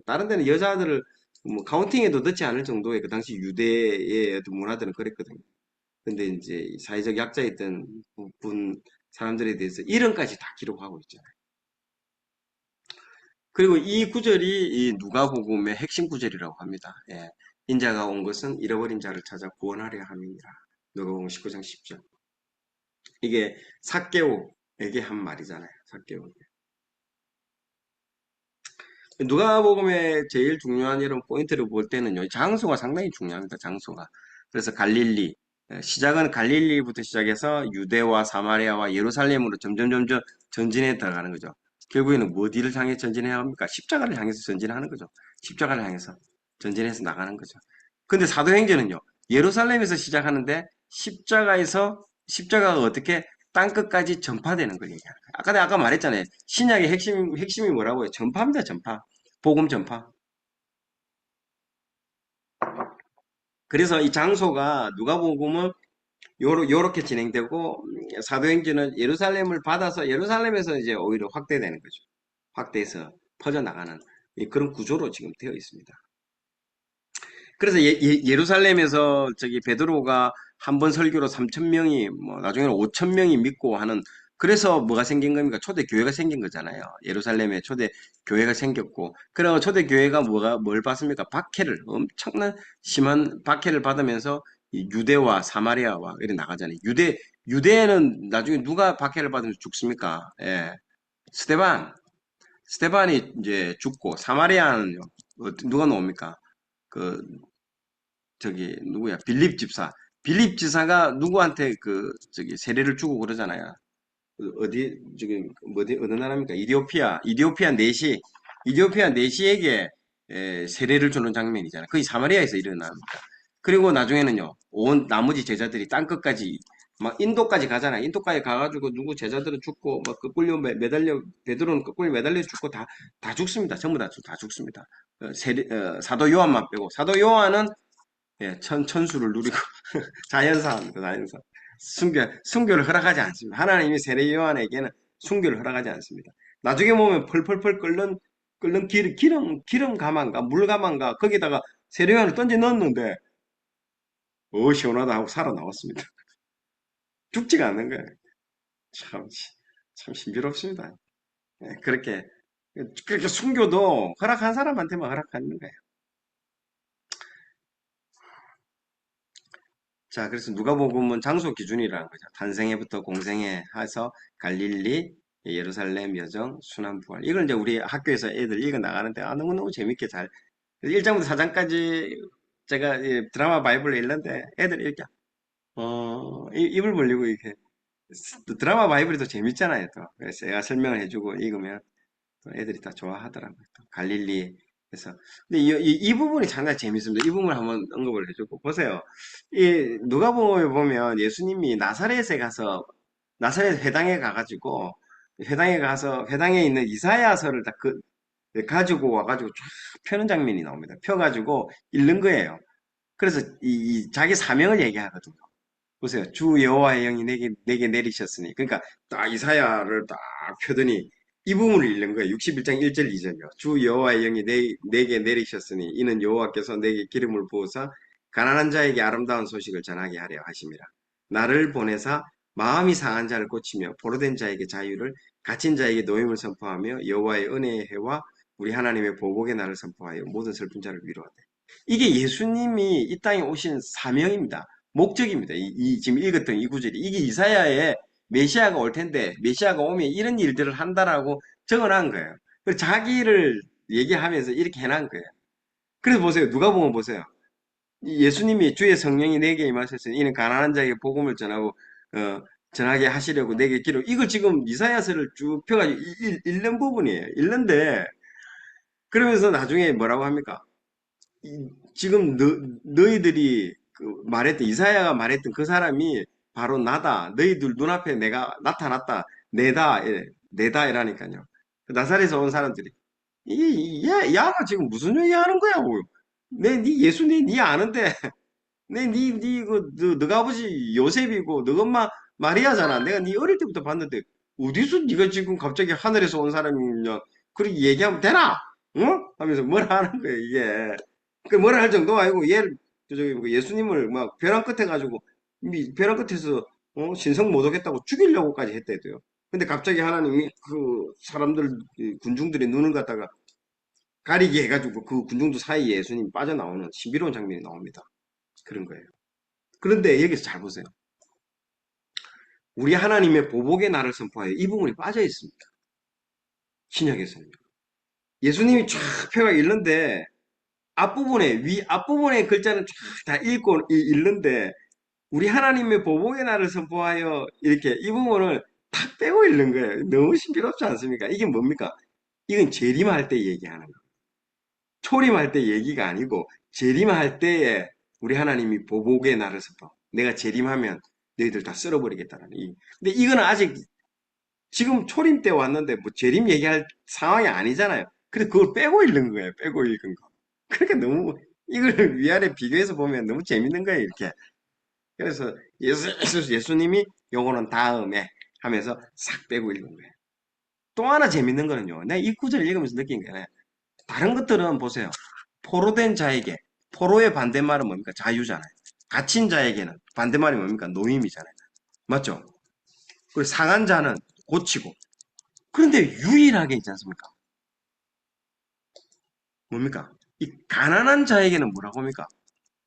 다른 데는 여자들을 뭐 카운팅에도 넣지 않을 정도의 그 당시 유대의 어떤 문화들은 그랬거든요. 근데 이제 사회적 약자였던 사람들에 대해서 이름까지 다 기록하고 있잖아요. 그리고 이 구절이 이 누가복음의 핵심 구절이라고 합니다. 예. 인자가 온 것은 잃어버린 자를 찾아 구원하려 함이니라. 누가복음 19장 10절. 이게 삭개오에게 한 말이잖아요. 삭개오. 누가복음의 제일 중요한 이런 포인트를 볼 때는요, 장소가 상당히 중요합니다. 장소가. 그래서 갈릴리, 시작은 갈릴리부터 시작해서 유대와 사마리아와 예루살렘으로 점점 전진해 들어가는 거죠. 결국에는 뭐 어디를 향해 전진해야 합니까? 십자가를 향해서 전진하는 거죠. 십자가를 향해서 전진해서 나가는 거죠. 근데 사도행전은요, 예루살렘에서 시작하는데 십자가가 어떻게 땅끝까지 전파되는 걸 얘기하는 거예요. 아까 말했잖아요. 신약의 핵심이 뭐라고요? 전파입니다, 전파. 복음 전파. 그래서 이 장소가 누가복음은 요렇게 진행되고 사도행전은 예루살렘을 받아서 예루살렘에서 이제 오히려 확대되는 거죠. 확대해서 퍼져나가는 그런 구조로 지금 되어 있습니다. 그래서 예루살렘에서 저기 베드로가 한 번 설교로 3천 명이 뭐 나중에는 5천 명이 믿고 하는 그래서 뭐가 생긴 겁니까? 초대 교회가 생긴 거잖아요. 예루살렘에 초대 교회가 생겼고 그리고 초대 교회가 뭘 받습니까? 박해를 엄청난 심한 박해를 받으면서 이 유대와 사마리아와 이렇게 나가잖아요. 유대에는 나중에 누가 박해를 받으면서 죽습니까? 예. 스테반 스테반이 이제 죽고 사마리아는요. 누가 나옵니까? 그 저기 누구야? 빌립 집사. 빌립 지사가 누구한테 그 저기 세례를 주고 그러잖아요. 어디 저기 어디 어느 나라입니까? 이디오피아 내시에게 세례를 주는 장면이잖아요. 그게 사마리아에서 일어납니다. 그리고 나중에는요. 온 나머지 제자들이 땅 끝까지 막 인도까지 가잖아요. 인도까지 가가지고 누구 제자들은 죽고 막 거꾸로 매달려 베드로는 거꾸로 매달려 죽고 다 죽습니다. 전부 다 죽습니다. 사도 요한만 빼고 사도 요한은 천수를 누리고 자연사입니다. 자연사. 순교를 허락하지 않습니다. 하나님이 세례 요한에게는 순교를 허락하지 않습니다. 나중에 보면 펄펄펄 끓는 기름 가만가 물 가만가 거기다가 세례 요한을 던져 넣었는데 시원하다 하고 살아나왔습니다. 죽지가 않는 거예요. 참, 참 신비롭습니다. 그렇게 순교도 허락한 사람한테만 허락하는 거예요. 자, 그래서 누가복음은 장소 기준이라는 거죠. 탄생해부터 공생에 해서 갈릴리, 예루살렘 여정, 순환부활. 이걸 이제 우리 학교에서 애들 읽어 나가는데 너무너무 재밌게 잘 1장부터 4장까지 제가 드라마 바이블을 읽는데 애들 읽자. 입을 벌리고 이렇게 또 드라마 바이블이 더 재밌잖아요, 또. 그래서 제가 설명을 해주고 읽으면 또 애들이 다 좋아하더라고요. 또 갈릴리 그래서 근데 이 부분이 상당히 재밌습니다. 이 부분을 한번 언급을 해주고 보세요. 이 누가복음에 보면 예수님이 나사렛 회당에 가가지고 회당에 가서 회당에 있는 이사야서를 다 가지고 와가지고 쫙 펴는 장면이 나옵니다. 펴가지고 읽는 거예요. 그래서 이 자기 사명을 얘기하거든요. 보세요. 주 여호와의 영이 내게 내리셨으니. 그러니까 딱 이사야를 딱 펴더니 이 부분을 읽는 거예요. 61장 1절 2절이요. 주 여호와의 영이 내게 내리셨으니 이는 여호와께서 내게 기름을 부어서 가난한 자에게 아름다운 소식을 전하게 하려 하심이라. 나를 보내사 마음이 상한 자를 고치며 포로된 자에게 자유를 갇힌 자에게 노임을 선포하며 여호와의 은혜의 해와 우리 하나님의 보복의 날을 선포하여 모든 슬픈 자를 위로하되. 이게 예수님이 이 땅에 오신 사명입니다. 목적입니다. 지금 읽었던 이 구절이 이게 이사야의 메시아가 올 텐데 메시아가 오면 이런 일들을 한다라고 적어놓은 거예요. 그래서 자기를 얘기하면서 이렇게 해놓은 거예요. 그래서 보세요. 누가 보면 보세요. 예수님이 주의 성령이 내게 임하셨으니 이는 가난한 자에게 복음을 전하고 전하게 하시려고 내게 기록. 이걸 지금 이사야서를 쭉 펴가지고 읽는 부분이에요. 읽는데 그러면서 나중에 뭐라고 합니까? 지금 너희들이 말했던 이사야가 말했던 그 사람이 바로 나다. 너희들 눈앞에 내가 나타났다. 내다 이라니까요. 나사렛에서 온 사람들이 야 지금 무슨 얘기 하는 거야? 뭐. 네 예수님 네 아는데 너가 아버지 요셉이고 너 엄마 마리아잖아. 내가 네 어릴 때부터 봤는데 어디서 네가 지금 갑자기 하늘에서 온 사람이냐? 그렇게 얘기하면 되나? 응? 하면서 뭐라 하는 거야 이게. 그 뭐라 할 정도 아니고 얘를 저기 뭐 예수님을 막 벼랑 끝에 가지고 벼랑 끝에서 신성 모독했다고 죽이려고까지 했대도요. 근데 갑자기 하나님이 그 사람들 군중들의 눈을 갖다가 가리게 해가지고 그 군중들 사이에 예수님이 빠져나오는 신비로운 장면이 나옵니다. 그런 거예요. 그런데 여기서 잘 보세요. 우리 하나님의 보복의 날을 선포하여 이 부분이 빠져 있습니다. 신약에서는. 예수님이 쫙 펴가 읽는데 앞부분의 글자는 쫙 다 읽고 읽는데 우리 하나님의 보복의 날을 선포하여 이렇게 이 부분을 탁 빼고 읽는 거예요. 너무 신비롭지 않습니까? 이게 뭡니까? 이건 재림할 때 얘기하는 거예요. 초림할 때 얘기가 아니고 재림할 때에 우리 하나님이 보복의 날을 선포. 내가 재림하면 너희들 다 쓸어버리겠다는 근데 이거는 아직 지금 초림 때 왔는데 뭐 재림 얘기할 상황이 아니잖아요. 그래서 그걸 빼고 읽는 거예요. 빼고 읽은 거. 그러니까 너무 이걸 위아래 비교해서 보면 너무 재밌는 거예요. 이렇게. 그래서 예수님이 요거는 다음에 하면서 싹 빼고 읽은 거예요. 또 하나 재밌는 거는요. 내가 이 구절을 읽으면서 느낀 게 다른 것들은 보세요. 포로된 자에게 포로의 반대말은 뭡니까? 자유잖아요. 갇힌 자에게는 반대말이 뭡니까? 노임이잖아요. 맞죠? 그리고 상한 자는 고치고. 그런데 유일하게 있지 않습니까? 뭡니까? 이 가난한 자에게는 뭐라고 합니까?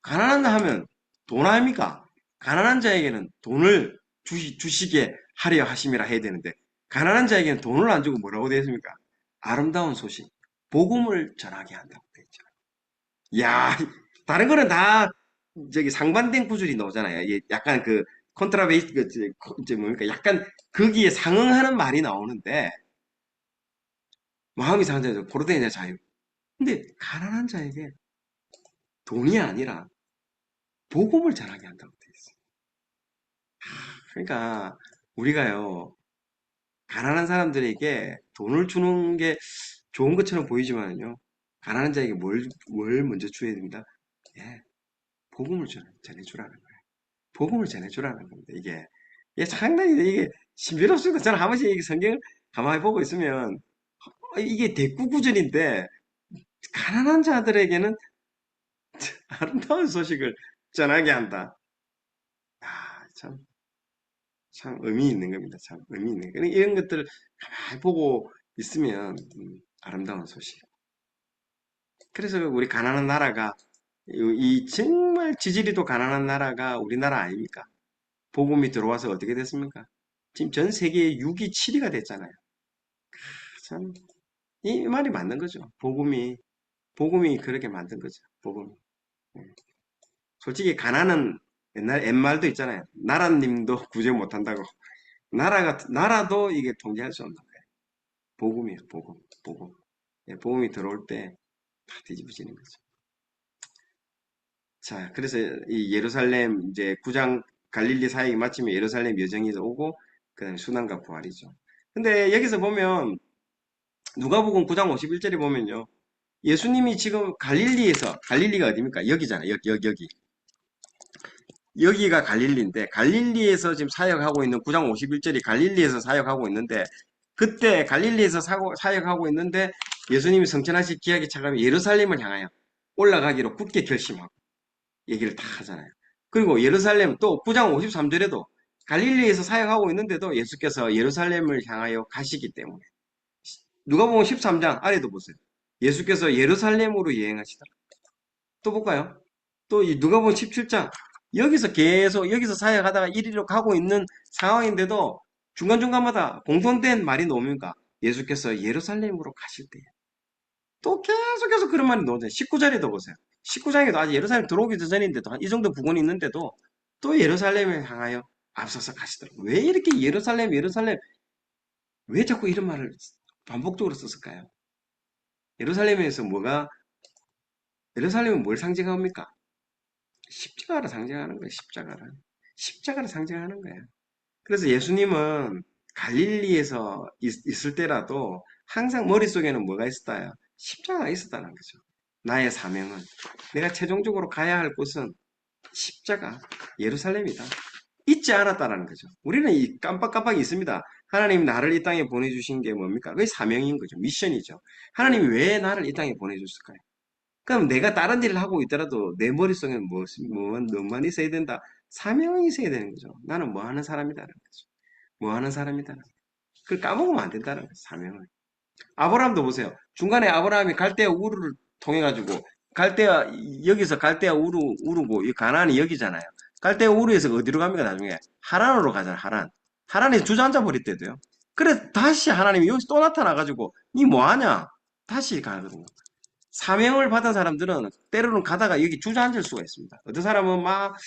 가난한다 하면 돈 아닙니까? 가난한 자에게는 돈을 주시게 하려 하심이라 해야 되는데 가난한 자에게는 돈을 안 주고 뭐라고 되어 있습니까? 아름다운 소식, 복음을 전하게 한다고 되어 있죠. 야, 다른 거는 다 저기 상반된 구절이 나오잖아요. 약간 그 컨트라베이스 뭡니까? 약간 거기에 상응하는 말이 나오는데 마음이 상한 자에서 포로되냐 자유. 근데 가난한 자에게 돈이 아니라 복음을 전하게 한다고 되어 있어요. 그러니까 우리가요 가난한 사람들에게 돈을 주는 게 좋은 것처럼 보이지만요 가난한 자에게 뭘 먼저 줘야 됩니다. 예, 복음을 전해주라는 거예요. 복음을 전해주라는 겁니다. 이게 상당히 이게 신비롭습니다. 저는 한 번씩 성경을 가만히 보고 있으면 이게 대꾸구절인데 가난한 자들에게는 아름다운 소식을 전하게 한다. 아, 참 의미 있는 겁니다. 참 의미 있는. 그러니까 이런 것들을 가만히 보고 있으면 아름다운 소식. 그래서 우리 가난한 나라가 이 정말 지지리도 가난한 나라가 우리나라 아닙니까? 복음이 들어와서 어떻게 됐습니까? 지금 전 세계에 6위, 7위가 됐잖아요. 참 이 말이 맞는 거죠. 복음이 그렇게 만든 거죠. 복음이. 예. 솔직히 가난은 옛말도 있잖아요. 나라님도 구제 못한다고. 나라도 이게 통제할 수 없는 거예요. 복음이에요, 복음. 예, 복음이 들어올 때 다 뒤집어지는 거죠. 자, 그래서 이 예루살렘 이제 구장 갈릴리 사역이 마치면 예루살렘 여정이 오고 그다음에 순환과 부활이죠. 근데 여기서 보면 누가복음 9장 51절에 보면요. 예수님이 지금 갈릴리가 어디입니까? 여기잖아요. 여기. 여기가 갈릴리인데 갈릴리에서 지금 사역하고 있는 9장 51절이 갈릴리에서 사역하고 있는데 그때 갈릴리에서 사역하고 있는데 예수님이 성천하실 기약이 차가면 예루살렘을 향하여 올라가기로 굳게 결심하고 얘기를 다 하잖아요. 그리고 예루살렘 또 9장 53절에도 갈릴리에서 사역하고 있는데도 예수께서 예루살렘을 향하여 가시기 때문에 누가복음 13장 아래도 보세요. 예수께서 예루살렘으로 여행하시다. 또 볼까요? 또 이 누가복음 17장 여기서 계속 여기서 사역하다가 이리로 가고 있는 상황인데도 중간중간마다 공통된 말이 나옵니까? 예수께서 예루살렘으로 가실 때 또 계속해서 그런 말이 나오잖아요. 19절에도 보세요. 19장에도 아직 예루살렘 들어오기 전인데도 이 정도 부분이 있는데도 또 예루살렘을 향하여 앞서서 가시더라고요. 왜 이렇게 예루살렘, 예루살렘, 왜 자꾸 이런 말을 반복적으로 썼을까요? 예루살렘에서 예루살렘은 뭘 상징합니까? 십자가를 상징하는 거예요, 십자가를. 십자가를 상징하는 거예요. 그래서 예수님은 갈릴리에서 있을 때라도 항상 머릿속에는 뭐가 있었다요? 십자가가 있었다는 거죠. 나의 사명은 내가 최종적으로 가야 할 곳은 십자가, 예루살렘이다. 잊지 않았다는 거죠. 우리는 이 깜빡깜빡이 있습니다. 하나님 나를 이 땅에 보내주신 게 뭡니까? 그게 사명인 거죠. 미션이죠. 하나님이 왜 나를 이 땅에 보내줬을까요? 그럼 내가 다른 일을 하고 있더라도 내 머릿속에 뭐만 있어야 된다? 사명이 있어야 되는 거죠. 나는 뭐 하는 사람이다라는 거죠. 뭐 하는 사람이다라는 거죠. 그걸 까먹으면 안 된다는 거죠. 사명을. 아브라함도 보세요. 중간에 아브라함이 갈대아 우르를 통해 가지고 갈대아 여기서 갈대아 우르고 이 가나안이 여기잖아요. 갈대아 우르에서 어디로 갑니까 나중에? 하란으로 가잖아요. 하란. 하란에서 주저앉아 버릴 때도요. 그래 다시 하나님이 여기서 또 나타나 가지고 니 뭐하냐? 다시 가거든요. 사명을 받은 사람들은 때로는 가다가 여기 주저앉을 수가 있습니다. 어떤 사람은 막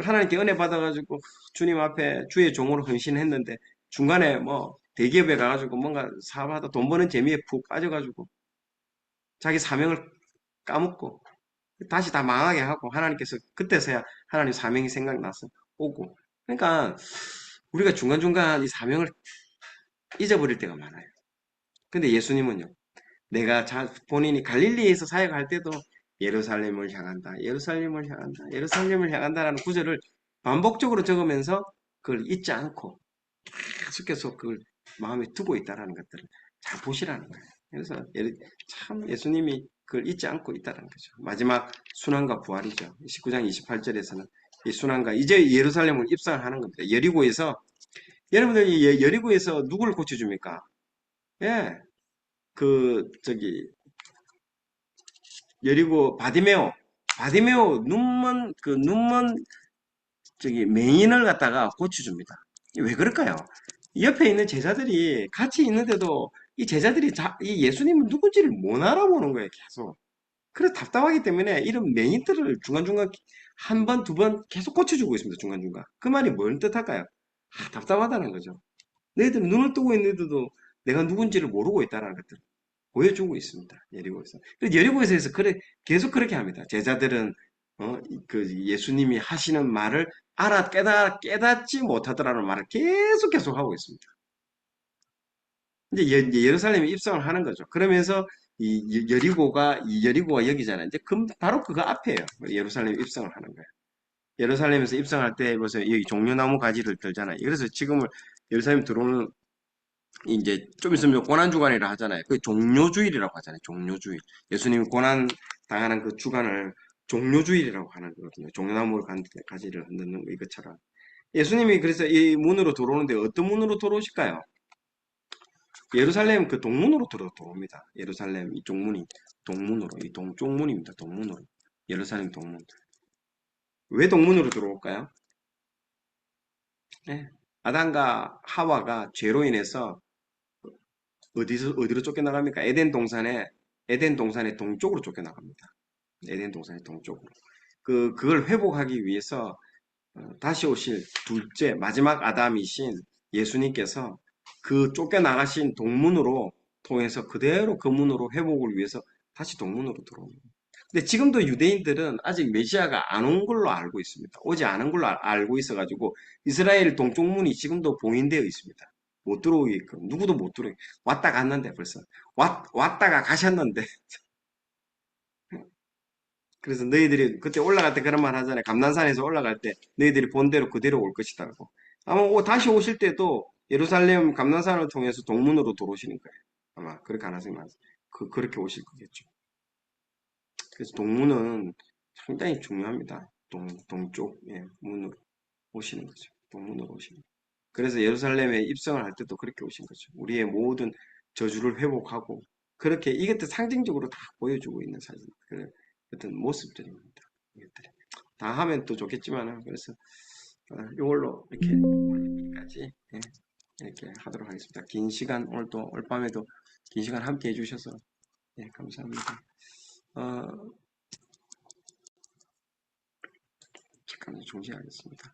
하나님께 은혜 받아가지고 주님 앞에 주의 종으로 헌신했는데 중간에 뭐 대기업에 가가지고 뭔가 사업하다 돈 버는 재미에 푹 빠져가지고 자기 사명을 까먹고 다시 다 망하게 하고 하나님께서 그때서야 하나님 사명이 생각나서 오고 그러니까 우리가 중간중간 이 사명을 잊어버릴 때가 많아요. 근데 예수님은요. 내가 본인이 갈릴리에서 사역할 때도 예루살렘을 향한다, 예루살렘을 향한다, 예루살렘을 향한다라는 구절을 반복적으로 적으면서 그걸 잊지 않고 계속해서 그걸 마음에 두고 있다라는 것들을 잘 보시라는 거예요. 그래서 참 예수님이 그걸 잊지 않고 있다는 거죠. 마지막 순환과 부활이죠. 19장 28절에서는 이 순환과 이제 예루살렘을 입성하는 겁니다. 여리고에서 여러분들이 여리고에서 누구를 고쳐줍니까? 예, 여리고 바디메오 눈먼 맹인을 갖다가 고쳐줍니다. 왜 그럴까요? 옆에 있는 제자들이 같이 있는데도 이 제자들이 이 예수님은 누군지를 못 알아보는 거예요, 계속. 그래서 답답하기 때문에 이런 맹인들을 중간중간 한 번, 두 번 계속 고쳐주고 있습니다, 중간중간. 그 말이 뭘 뜻할까요? 답답하다는 거죠. 너희들은 눈을 뜨고 있는 애들도 내가 누군지를 모르고 있다는 것들. 보여주고 있습니다. 여리고에서. 그래서 여리고에서 계속 그렇게 합니다. 제자들은 그 예수님이 하시는 말을 깨닫지 못하더라는 말을 계속 하고 있습니다. 이제 예루살렘에 입성을 하는 거죠. 그러면서 여리고가 여기잖아요. 이제 바로 그거 앞에요. 예루살렘 입성을 하는 거예요. 예루살렘에서 입성할 때 보세요. 여기 종려나무 가지를 들잖아요. 그래서 지금을 예루살렘 들어오는 이제 좀 있으면 고난주간이라 하잖아요. 그 종료주일이라고 하잖아요. 종료주일. 예수님이 고난 당하는 그 주간을 종료주일이라고 하는 거거든요. 종려나무 가지를 흔드는 이것처럼. 예수님이 그래서 이 문으로 들어오는데 어떤 문으로 들어오실까요? 예루살렘 그 동문으로 들어옵니다. 예루살렘 이쪽 문이 동문으로, 이 동쪽 문입니다. 동문으로. 예루살렘 동문. 왜 동문으로 들어올까요? 네. 아담과 하와가 죄로 인해서 어디로 쫓겨나갑니까? 에덴 동산의 동쪽으로 쫓겨나갑니다. 에덴 동산의 동쪽으로. 그걸 회복하기 위해서 다시 오실 마지막 아담이신 예수님께서 그 쫓겨나가신 동문으로 통해서 그대로 그 문으로 회복을 위해서 다시 동문으로 들어옵니다. 근데 지금도 유대인들은 아직 메시아가 안 온 걸로 알고 있습니다. 오지 않은 걸로 알고 있어가지고 이스라엘 동쪽 문이 지금도 봉인되어 있습니다. 못 들어오게끔 누구도 못 들어오게 왔다 갔는데 벌써 왔다가 가셨는데 그래서 너희들이 그때 올라갈 때 그런 말 하잖아요. 감난산에서 올라갈 때 너희들이 본대로 그대로 올 것이다고. 아마 다시 오실 때도 예루살렘 감난산을 통해서 동문으로 들어오시는 거예요. 아마 그럴 가능성이 많아요. 그렇게 오실 거겠죠. 그래서 동문은 상당히 중요합니다. 동쪽 예, 문으로 오시는 거죠. 동문으로 오시는. 그래서 예루살렘에 입성을 할 때도 그렇게 오신 거죠. 우리의 모든 저주를 회복하고 그렇게 이것도 상징적으로 다 보여주고 있는 사진, 그 어떤 모습들입니다. 이것들이 다 하면 또 좋겠지만은 그래서 이걸로 이렇게까지 예, 이렇게 하도록 하겠습니다. 긴 시간 오늘도 올밤에도 긴 시간 함께 해주셔서 예, 감사합니다. 어, 잠깐만 중지하겠습니다.